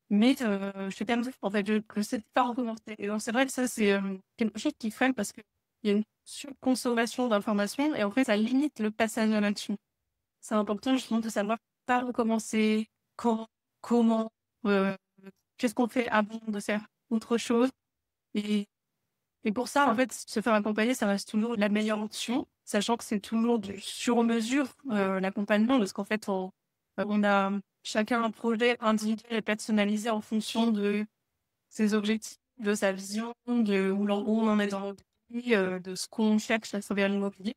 mais je suis perdue. En fait, je sais pas par où commencer et donc c'est vrai que ça, c'est, quelque chose qui freine parce qu'il y a une surconsommation d'informations et en fait, ça limite le passage à l'action. C'est important justement de savoir par où commencer, quand, comment, heu, qu'est-ce qu'on fait avant de faire autre chose et pour ça, en fait, se faire accompagner, ça reste toujours la meilleure option, sachant que c'est toujours du sur mesure, l'accompagnement parce qu'en fait, on a chacun un projet individuel et personnalisé en fonction de ses objectifs, de sa vision, de où on en est dans notre vie, de ce qu'on cherche à travers l'immobilier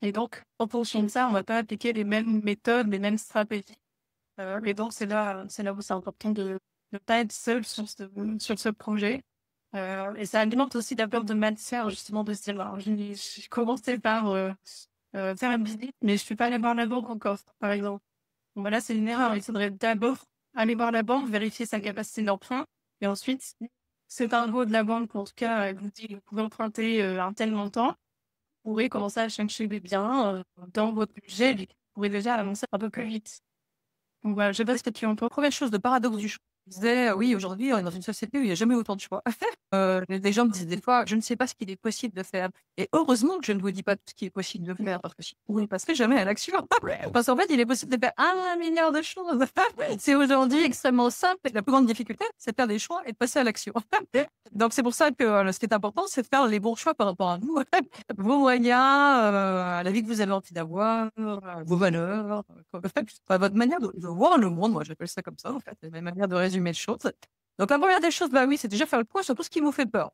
et donc en fonction de ça, on va pas appliquer les mêmes méthodes, les mêmes stratégies, et donc c'est là où c'est important de ne pas être seul sur ce projet. Et ça alimente aussi la peur de mal faire, justement, de se dire: «Alors j'ai commencé par, faire une visite, mais je suis pas allée voir la banque encore», par exemple. Bon, bah, là, c'est une erreur. Il faudrait d'abord aller voir la banque, vérifier sa capacité d'emprunt et ensuite, si c'est un go de la banque, en tout cas, elle vous dit: «Vous pouvez emprunter, un tel montant», vous pourrez commencer à chercher des biens, dans votre budget et vous pourrez déjà avancer un peu plus vite. Donc voilà, je sais pas ce que tu en penses? Première chose, le paradoxe du choix. Je disais: «Oui, aujourd'hui, on est dans une société où il y a jamais autant de choix». Les gens me disent des fois: «Je ne sais pas ce qu'il est possible de faire» et heureusement que je ne vous dis pas tout ce qui est possible de faire parce que sinon vous ne passerez jamais à l'action. Parce qu'en fait, il est possible de faire 1 000 000 de choses. C'est aujourd'hui extrêmement simple et la plus grande difficulté, c'est de faire des choix et de passer à l'action. Donc c'est pour ça que, ce qui est important, c'est de faire les bons choix par rapport à vous, vos moyens, la vie que vous avez envie d'avoir, vos valeurs, enfin, votre manière de voir le monde. Moi, j'appelle ça comme ça, en fait, c'est ma manière de résumer les choses. Donc la première des choses, bah oui, c'est déjà faire le point sur tout ce qui vous fait peur.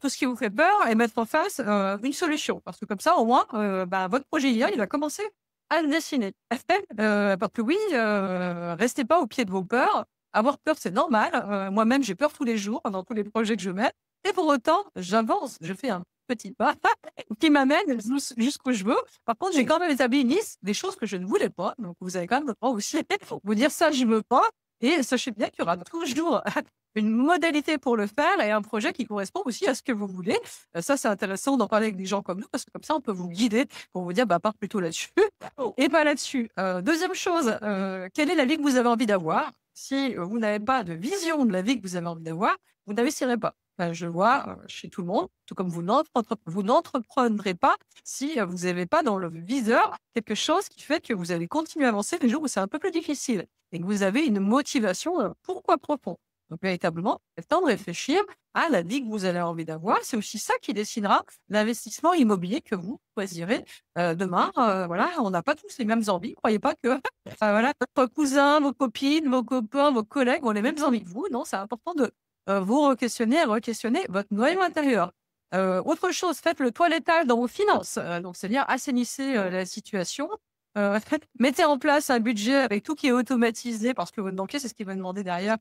Tout ce qui vous fait peur et mettre en face, une solution. Parce que comme ça, au moins, bah, votre projet IA, il va commencer à se dessiner. Parce que oui, restez pas au pied de vos peurs. Avoir peur, c'est normal. Moi-même, j'ai peur tous les jours dans tous les projets que je mets et pour autant, j'avance. Je fais un petit pas qui m'amène jusqu'où je veux. Par contre, j'ai quand même établi une liste des choses que je ne voulais pas. Donc vous avez quand même le droit aussi de vous dire: «Ça, je veux pas» et sachez bien qu'il y aura toujours une modalité pour le faire et un projet qui correspond aussi à ce que vous voulez. Ça, c'est intéressant d'en parler avec des gens comme nous parce que comme ça, on peut vous guider pour vous dire: «Bah, pars plutôt là-dessus et pas là-dessus». 2e chose, quelle est la vie que vous avez envie d'avoir? Si, vous n'avez pas de vision de la vie que vous avez envie d'avoir, vous n'investirez pas. Je vois, chez tout le monde, tout comme vous n'entreprendrez pas si, vous n'avez pas dans le viseur quelque chose qui fait que vous allez continuer à avancer les jours où c'est un peu plus difficile et que vous avez une motivation, pourquoi profond. Donc véritablement, c'est le temps de réfléchir à la vie que vous avez envie d'avoir. C'est aussi ça qui décidera l'investissement immobilier que vous choisirez, demain. Voilà, on n'a pas tous les mêmes envies. Croyez pas que, voilà, votre cousin, vos copines, vos copains, vos collègues ont les mêmes envies que vous. Non, c'est important de, vous re-questionner et re-questionner votre noyau intérieur. Autre chose, faites le toilettage dans vos finances, donc c'est-à-dire assainissez, la situation. Mettez en place un budget avec tout qui est automatisé parce que votre banquier, c'est ce qu'il va demander derrière,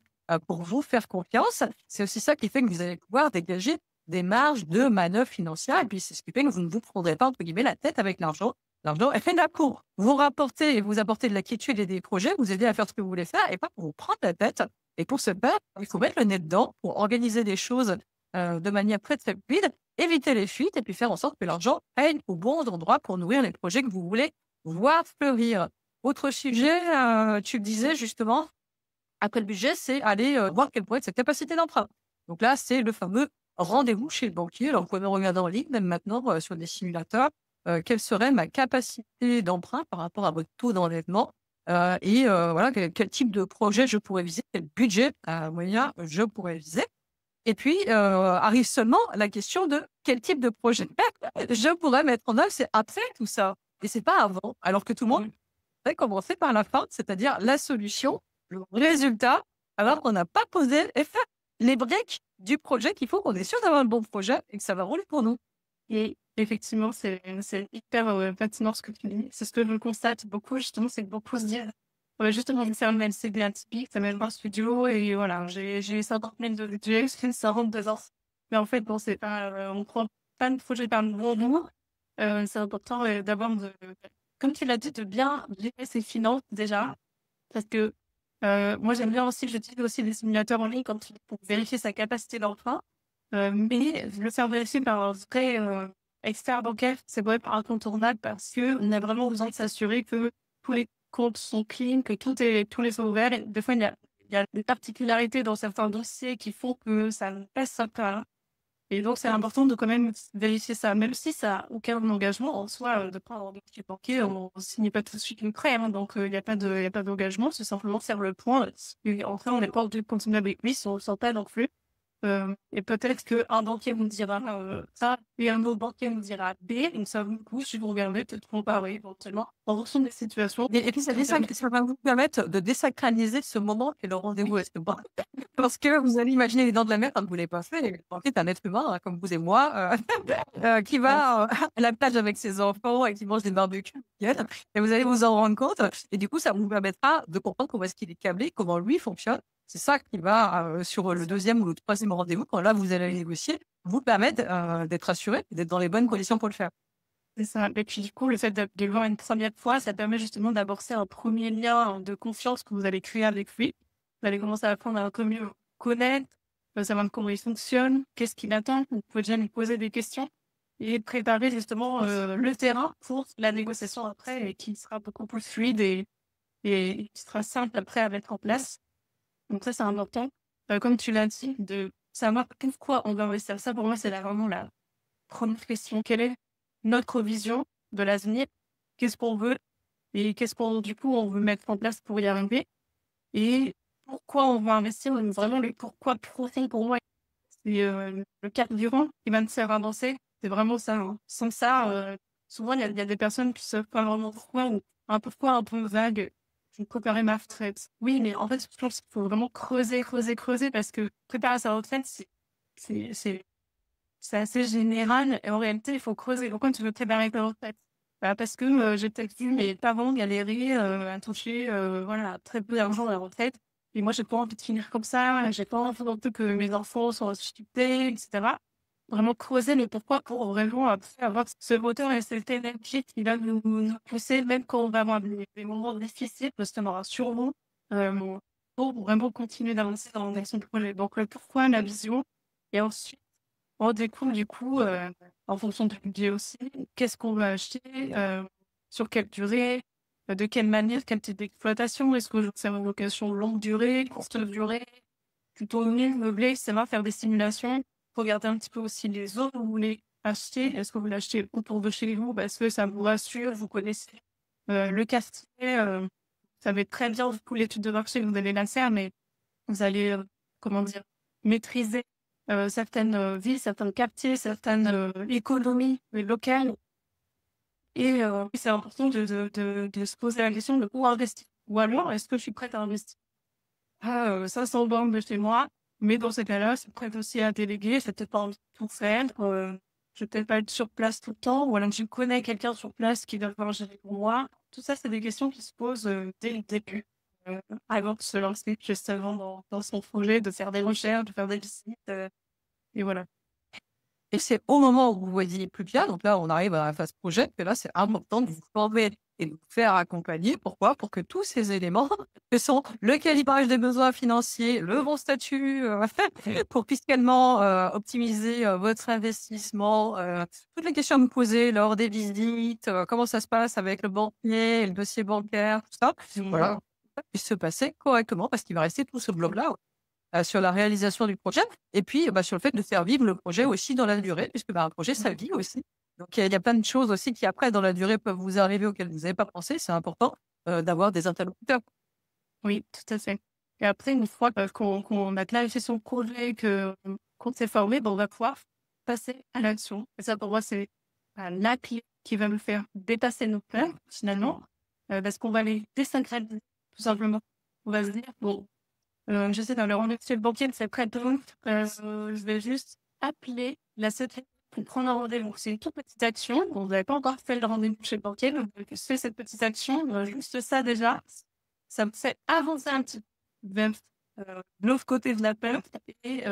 pour vous faire confiance. C'est aussi ça qui fait que vous allez pouvoir dégager des marges de manœuvre financières et puis c'est ce qui fait que vous ne vous prendrez pas, entre guillemets, «la tête» avec l'argent. L'argent est fait là pour vous rapporter et vous apporter de la quiétude et des projets, vous aider à faire ce que vous voulez faire et pas pour vous prendre la tête et pour ce faire, il faut mettre le nez dedans pour organiser des choses, de manière très, très fluide, éviter les fuites et puis faire en sorte que l'argent aille au bon endroit pour nourrir les projets que vous voulez voir fleurir. Autre sujet, tu me disais justement, après le budget, c'est aller, voir quelle pourrait être sa capacité d'emprunt. Donc là, c'est le fameux rendez-vous chez le banquier. Alors, vous pouvez regarder en ligne, même maintenant, sur des simulateurs, quelle serait ma capacité d'emprunt par rapport à votre taux d'endettement, voilà, quel type de projet je pourrais viser, quel budget à moyen je pourrais viser. Et puis, arrive seulement la question de quel type de projet je pourrais mettre en œuvre. C'est après tout ça et c'est pas avant. Alors que tout le monde va commencer par la fin, c'est-à-dire la solution, le résultat, alors qu'on n'a pas posé les briques du projet qu'il faut qu'on est sûr d'avoir le bon projet et que ça va rouler pour nous. Et effectivement, c'est hyper pertinent ce que tu dis. C'est ce que je constate beaucoup, justement, c'est que beaucoup se disent, justement, je vais faire une LCD atypique, ça m'aide pas en studio, et voilà, j'ai 50 000 de budget, ça rentre dedans. Mais en fait, bon, c'est pas, on prend pas le projet par le bon bout. C'est important d'avoir, comme tu l'as dit, de bien gérer ses finances déjà. Parce que moi, j'aime bien aussi, j'utilise aussi des simulateurs en ligne pour vérifier sa capacité d'emprunt. Mais le faire vérifier par un vrai expert bancaire, c'est vrai pas incontournable parce qu'on a vraiment besoin de s'assurer que tous les comptes sont clean, que tous les sont ouverts. Et des fois, il y a des particularités dans certains dossiers qui font que ça ne passe pas. Et donc, c'est important de quand même vérifier ça, même si ça n'a aucun engagement en soi de prendre un dossier banquier, on ne signe pas tout de suite une prêt, hein, donc il n'y a pas d'engagement, c'est simplement faire le point. Et en fait, on n'est pas obligé de continuer avec lui si on ne le sent pas non plus. Et peut-être qu'un banquier vous dira ça, et un autre banquier vous dira B, et ça vous pousse, si vous regardez, peut-être comparer éventuellement en fonction des situations. Et puis, ça va vous permettre de désacraliser ce moment qui est le rendez-vous avec le banquier. Parce que vous allez imaginer les dents de la mer quand vous ne l'avez pas fait. Le banquier est un être humain, hein, comme vous et moi, qui va à la plage avec ses enfants et qui mange des barbecues. Et vous allez vous en rendre compte. Et du coup, ça vous permettra de comprendre comment est-ce qu'il est câblé, comment lui fonctionne. C'est ça qui va, sur le deuxième ou le troisième rendez-vous, quand là, vous allez négocier, vous permettre d'être assuré, d'être dans les bonnes conditions pour le faire. C'est ça. Et puis, du coup, le fait de le voir une première fois, ça permet justement d'amorcer un premier lien de confiance que vous allez créer avec lui. Vous allez commencer à apprendre à un peu mieux connaître, savoir comment il fonctionne, qu'est-ce qu'il attend. Vous pouvez déjà lui poser des questions et préparer justement le terrain pour la négociation après et qui sera beaucoup plus fluide et qui sera simple après à mettre en place. Donc ça, c'est important. Comme tu l'as dit, de savoir pourquoi on va investir. Ça, pour moi, c'est vraiment la première question. Quelle est notre vision de l'avenir? Qu'est-ce qu'on veut? Et qu'est-ce qu'on, du coup, on veut mettre en place pour y arriver? Et pourquoi on va investir? Vraiment, le pourquoi profond pour moi, c'est le carburant qui va nous faire avancer. C'est vraiment ça, hein. Sans ça, souvent, il y a des personnes qui ne savent pas vraiment pourquoi, ou un pourquoi un peu vague. Je vais préparer ma retraite. Oui, mais en fait, je pense qu'il faut vraiment creuser, parce que préparer sa retraite, c'est, c'est, c'est assez général. Et en réalité, il faut creuser. Pourquoi tu veux préparer ta retraite? Bah, parce que j'ai peut-être vu mes parents galérer à toucher voilà, très peu d'argent à la retraite. Et moi, j'ai pas envie de finir comme ça. J'ai pas envie non plus que mes enfants soient stupés, etc. Vraiment creuser le pourquoi pour vraiment avoir ce moteur et cette énergie qui va nous pousser, même quand on va avoir des moments difficiles, parce qu'on aura sûrement, pour vraiment continuer d'avancer dans l'action de projet. Donc, le pourquoi, la vision, et ensuite, on découle du coup, en fonction du budget aussi, qu'est-ce qu'on va acheter, sur quelle durée, de quelle manière, quel type d'exploitation, est-ce que je veux faire une location longue durée, courte durée, plutôt meublé, c'est va faire des simulations. Regardez un petit peu aussi les zones où vous voulez acheter. Est-ce que vous l'achetez autour de chez vous parce que ça vous rassure, vous connaissez le quartier, ça va être très bien du coup l'étude de marché, vous allez la faire, mais vous allez, comment dire, maîtriser certaines villes, certains quartiers, certaines économies locales. Et c'est important de se poser la question de où investir. Ou alors, est-ce que je suis prête à investir? 500 bornes de chez moi, mais dans ces cas-là, c'est prêt aussi à déléguer, j'ai peut-être pas envie de tout faire, je vais peut-être pas être sur place tout le temps, ou alors je connais quelqu'un sur place qui doit pouvoir gérer pour moi. Tout ça, c'est des questions qui se posent dès le début, avant de se lancer justement dans son projet, de faire des recherches, de faire des visites, et voilà. Et c'est au moment où vous voyez plus bien, donc là, on arrive à la phase projet, que là, c'est important de vous former et de vous faire accompagner. Pourquoi? Pour que tous ces éléments, que sont le calibrage des besoins financiers, le bon statut, pour fiscalement optimiser votre investissement, toutes les questions à me poser lors des visites, comment ça se passe avec le banquier, le dossier bancaire, tout ça. Voilà, ça puisse se passer correctement parce qu'il va rester tout ce bloc-là sur la réalisation du projet et puis sur le fait de faire vivre le projet aussi dans la durée, puisque un projet, ça vit aussi. Donc, il y a plein de choses aussi qui, après, dans la durée, peuvent vous arriver auxquelles vous n'avez pas pensé. C'est important d'avoir des interlocuteurs. Oui, tout à fait. Et après, une fois qu'on a clarifié son projet, qu'on s'est formé, on va pouvoir passer à l'action. Et ça, pour moi, c'est la clé qui va nous faire dépasser nos peurs, finalement, parce qu'on va les désacraliser, tout simplement. On va se dire, bon, je sais, dans le rendez-vous chez le banquier, c'est prêt, donc je vais juste appeler la secrétaire pour prendre un rendez-vous. C'est une toute petite action. Bon, vous n'avez pas encore fait le rendez-vous chez le banquier, donc je fais cette petite action. Juste ça, déjà, ça me fait avancer un petit peu vers de l'autre côté de la peur. Et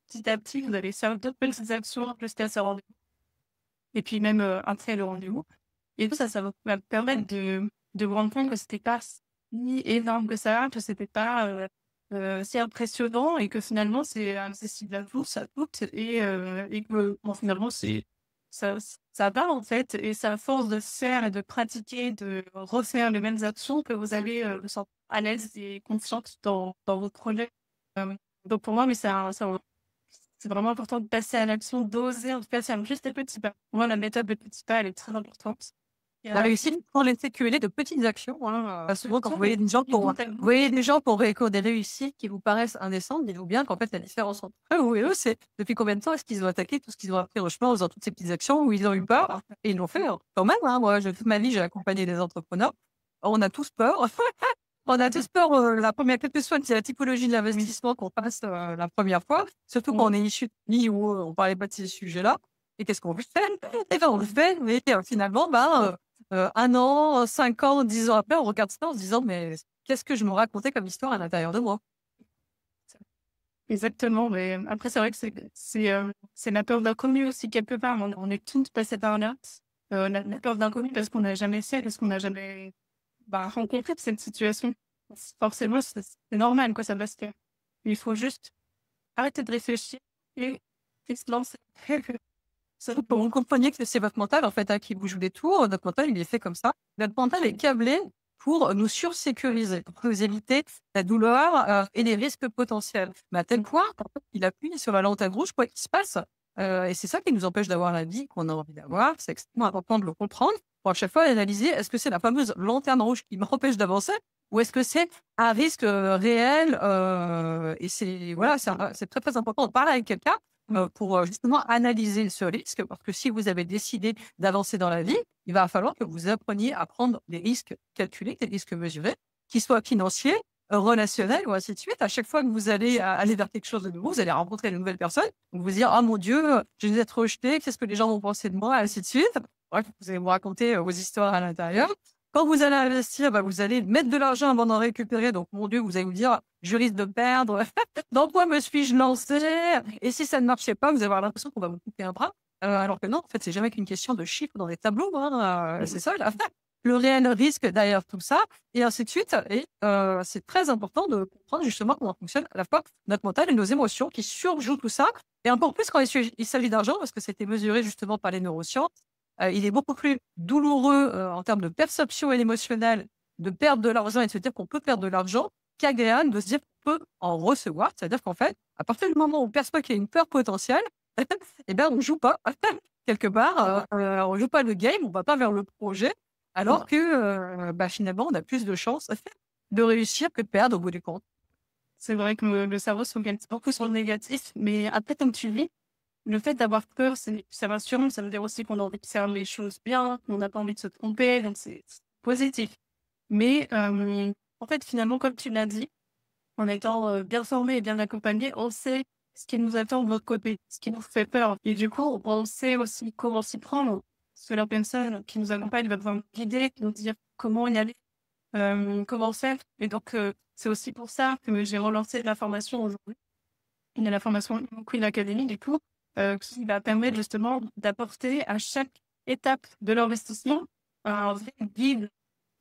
petit à petit, vous allez faire d'autres petites actions jusqu'à ce rendez-vous. Et puis même après le rendez-vous. Et tout ça, ça va me permettre de vous rendre compte que c'était pas si énorme que ça, que c'était pas si impressionnant et que finalement c'est accessible à vous, ça coûte et que bon, finalement ça, ça va en fait et c'est à force de faire et de pratiquer, de refaire les mêmes actions que vous allez vous sentir à l'aise et confiante dans votre projet. Donc pour moi, mais c'est vraiment important de passer à l'action, d'oser en tout cas faire juste des petits pas. Pour moi, la méthode des petits pas, elle est très importante. La réussite prend les séculaires de petites actions. Souvent, quand vous voyez Totalement. des gens pour des réussites qui vous paraissent indécentes, dites-vous bien qu'en fait, la différence entre eux et eux, c'est depuis combien de temps est-ce qu'ils ont attaqué tout ce qu'ils ont appris au chemin en faisant toutes ces petites actions où ils ont eu peur et ils l'ont fait. Quand même, moi, toute ma vie, j'ai accompagné des entrepreneurs. On a tous peur. On a tous peur, la première, quelle que soit la typologie de l'investissement qu'on passe la première fois, surtout quand on est issu de pays où on parlait pas de ces sujets-là. Et qu'est-ce qu'on fait? Eh ben, on le fait, mais finalement, 1 an, 5 ans, 10 ans après, on regarde ça en se disant, mais qu'est-ce que je me racontais comme histoire à l'intérieur de moi? Exactement, mais après, c'est vrai que c'est la peur de l'inconnu aussi, quelque part. On est tous passés par là. La peur de l'inconnu parce qu'on n'a jamais fait, parce qu'on n'a jamais rencontré cette situation. Forcément, c'est normal, quoi, ça va se faire. Il faut juste arrêter de réfléchir et se lancer. Pour vous compreniez que c'est votre mental, en fait, qui vous joue des tours. Notre mental, il est fait comme ça. Notre mental est câblé pour nous sursécuriser, pour nous éviter la douleur et les risques potentiels. Mais à tel point, en fait, il appuie sur la lanterne rouge, quoi qu'il se passe. Et c'est ça qui nous empêche d'avoir la vie qu'on a envie d'avoir. C'est extrêmement important de le comprendre pour à chaque fois analyser, est-ce que c'est la fameuse lanterne rouge qui m'empêche d'avancer ou est-ce que c'est un risque réel et c'est très, très important de parler avec quelqu'un pour justement analyser ce risque, parce que si vous avez décidé d'avancer dans la vie, il va falloir que vous appreniez à prendre des risques calculés, des risques mesurés, qu'ils soient financiers, relationnels ou ainsi de suite. À chaque fois que vous allez aller vers quelque chose de nouveau, vous allez rencontrer de nouvelles personnes, vous vous dire « Ah mon Dieu, je vais être rejeté, qu'est-ce que les gens vont penser de moi ?» ainsi de suite. Bref, vous allez vous raconter vos histoires à l'intérieur. Quand vous allez investir, vous allez mettre de l'argent avant d'en récupérer. Donc, mon Dieu, vous allez vous dire, je risque de perdre. Dans quoi me suis-je lancé? Et si ça ne marchait pas, vous allez avoir l'impression qu'on va vous couper un bras. Alors que non, en fait, c'est jamais qu'une question de chiffres dans les tableaux. C'est ça, le réel risque derrière tout ça, et ainsi de suite. Et c'est très important de comprendre justement comment fonctionne à la fois notre mental et nos émotions qui surjouent tout ça. Et encore plus quand il s'agit d'argent, parce que c'était mesuré justement par les neurosciences. Il est beaucoup plus douloureux en termes de perception émotionnelle de perdre de l'argent et de se dire qu'on peut perdre de l'argent qu'agréable de se dire qu'on peut en recevoir. C'est-à-dire qu'en fait, à partir du moment où on perçoit qu'il y a une peur potentielle, on ne joue pas. Quelque part, on ne joue pas le game, on ne va pas vers le projet, alors que finalement, on a plus de chances de réussir que de perdre au bout du compte. C'est vrai que le cerveau se focalise beaucoup sur le négatif, mais après, comme tu dis, le fait d'avoir peur, ça rassure, ça veut dire aussi qu'on a envie de faire les choses bien, qu'on n'a pas envie de se tromper, donc c'est positif. Mais en fait, finalement, comme tu l'as dit, en étant bien formé et bien accompagné, on sait ce qui nous attend de l'autre côté, ce qui nous fait peur. Et du coup, on sait aussi comment s'y prendre. Parce que la personne qui nous accompagne va pouvoir nous guider, nous dire comment y aller, comment faire. Et donc, c'est aussi pour ça que j'ai relancé la formation aujourd'hui. Il y a la formation Queen Academy, du coup, qui va permettre justement d'apporter à chaque étape de l'investissement un vrai guide.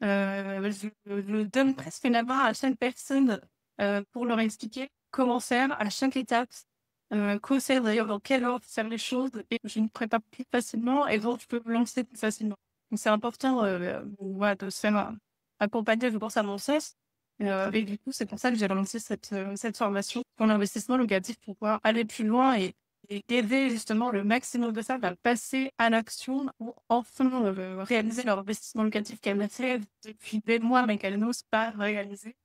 Je donne presque la main à chaque personne pour leur expliquer comment faire à chaque étape, quoi faire d'ailleurs, dans quel ordre faire les choses, et je me prépare plus facilement et donc je peux me lancer plus facilement. Donc c'est important de se faire accompagner, je pense, à mon sens. Et du coup, c'est pour ça que j'ai lancé cette formation sur l'investissement locatif pour pouvoir aller plus loin et aider justement le maximum de femmes à passer à l'action pour enfin réaliser leur investissement locatif qu'elles fait depuis des mois mais qu'elles n'osent pas réaliser.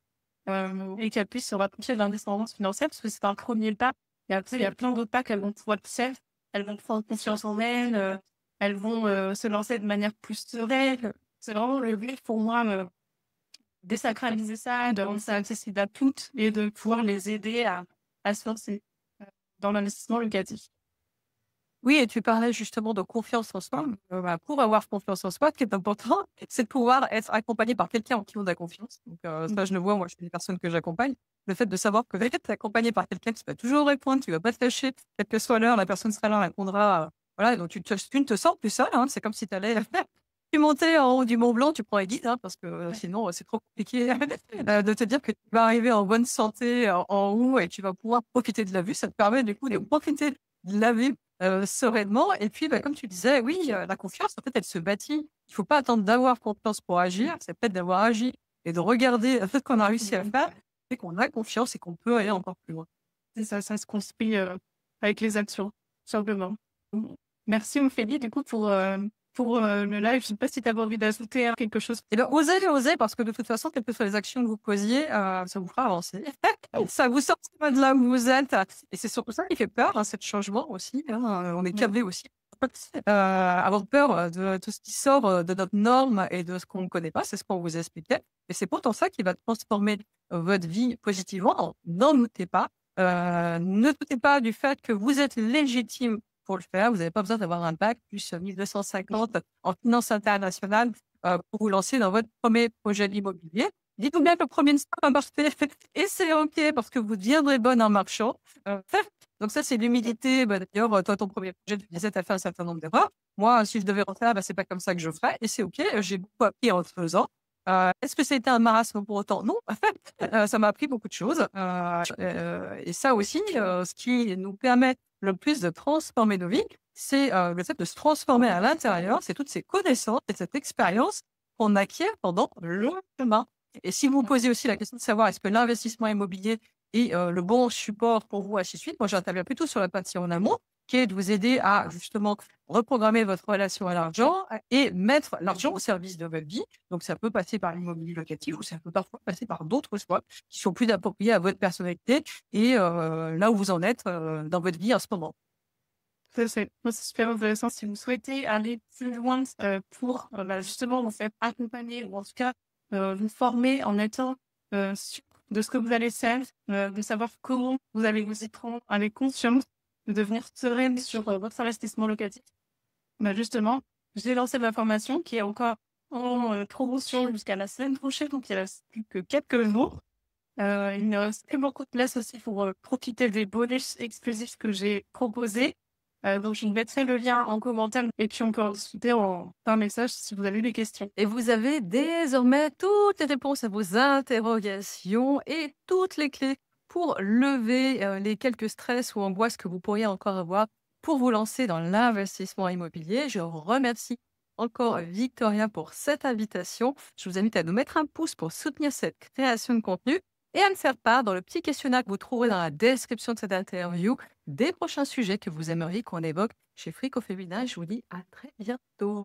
Et qu'elles puissent se rapprocher de l'indépendance financière parce que c'est un premier pas. Et après, il y a plein d'autres pas qu'elles vont pouvoir faire. Elles vont prendre confiance en elles, elles vont se lancer de manière plus sereine. C'est vraiment le but pour moi, désacraliser ça, de rendre ça accessible à toutes et de pouvoir les aider à se lancer dans l'investissement locatif. Oui, et tu parlais justement de confiance en soi. Pour avoir confiance en soi, ce qui est important, c'est de pouvoir être accompagné par quelqu'un en qui on a confiance. Donc, ça, je le vois, moi, chez les personnes que j'accompagne. Le fait de savoir que tu es accompagné par quelqu'un qui va toujours répondre, qui va pas te lâcher, quelle que soit l'heure, la personne sera là, répondra. Voilà, donc tu ne te sens plus seul. Hein, c'est comme si tu allais tu montais en haut du Mont Blanc, tu prends les guides, hein, parce que sinon, c'est trop compliqué de te dire que tu vas arriver en bonne santé en haut et tu vas pouvoir profiter de la vue. Ça te permet du coup de profiter de la vue sereinement. Et puis, comme tu disais, oui, la confiance, en fait, elle se bâtit. Il faut pas attendre d'avoir confiance pour agir. C'est peut-être d'avoir agi et de regarder ce qu'on a réussi à faire et qu'on a confiance et qu'on peut aller encore plus loin. C'est ça, ça se construit avec les actions, tout simplement. Merci Ophélie, du coup, pour le live. Je ne sais pas si tu avais envie d'ajouter quelque chose. Eh bien, osez, parce que de toute façon, quelles que soient les actions que vous posiez, ça vous fera avancer. Ça vous sortira de là où vous êtes. Et c'est surtout ça qui fait peur, ce changement aussi. On est câblé aussi. Avoir peur de tout ce qui sort de notre norme et de ce qu'on ne connaît pas, c'est ce qu'on vous expliquait. Et c'est pourtant ça qui va transformer votre vie positivement. N'en doutez pas. Ne doutez pas du fait que vous êtes légitime pour le faire. Vous n'avez pas besoin d'avoir un bac plus 1250 en finance internationale pour vous lancer dans votre premier projet immobilier. Dites-vous bien que le premier ne sera pas parfait et c'est OK parce que vous deviendrez bonne en marchant. Donc ça, c'est l'humilité. D'ailleurs, toi, ton premier projet, tu disais, tu as fait un certain nombre d'erreurs. Moi, si je devais refaire, c'est pas comme ça que je ferais et c'est OK. J'ai beaucoup appris en le faisant. Est-ce que ça a été un marasme pour autant? Non. Ça m'a appris beaucoup de choses. Et ça aussi, ce qui nous permet le plus de transformer nos vies, c'est le fait de se transformer à l'intérieur. C'est toutes ces connaissances et cette expérience qu'on acquiert pendant le chemin. Et si vous vous posez aussi la question de savoir est-ce que l'investissement immobilier est le bon support pour vous, ainsi de suite, moi j'interviens plutôt sur la partie en amont, qui est de vous aider à justement reprogrammer votre relation à l'argent et mettre l'argent au service de votre vie. Donc ça peut passer par l'immobilier locatif ou ça peut parfois passer par d'autres choix qui sont plus appropriés à votre personnalité et là où vous en êtes dans votre vie en ce moment. C'est super intéressant. Si vous souhaitez aller plus loin pour justement vous faire accompagner ou en tout cas vous former en étant sûr de ce que vous allez faire, de savoir comment vous allez vous y prendre avec confiance, de devenir sereine sur votre investissement locatif. Justement, j'ai lancé ma formation qui est encore en promotion jusqu'à la semaine prochaine, donc il ne reste plus que quelques jours. Il ne reste plus beaucoup de place aussi pour profiter des bonus exclusifs que j'ai proposés. Donc, je vous mettrai le lien en commentaire et puis on peut en discuter par message si vous avez des questions. Et vous avez désormais toutes les réponses à vos interrogations et toutes les clés pour lever les quelques stress ou angoisses que vous pourriez encore avoir pour vous lancer dans l'investissement immobilier. Je remercie encore Victoria pour cette invitation. Je vous invite à nous mettre un pouce pour soutenir cette création de contenu et à me faire part dans le petit questionnaire que vous trouverez dans la description de cette interview des prochains sujets que vous aimeriez qu'on évoque chez Fric au féminin. Je vous dis à très bientôt.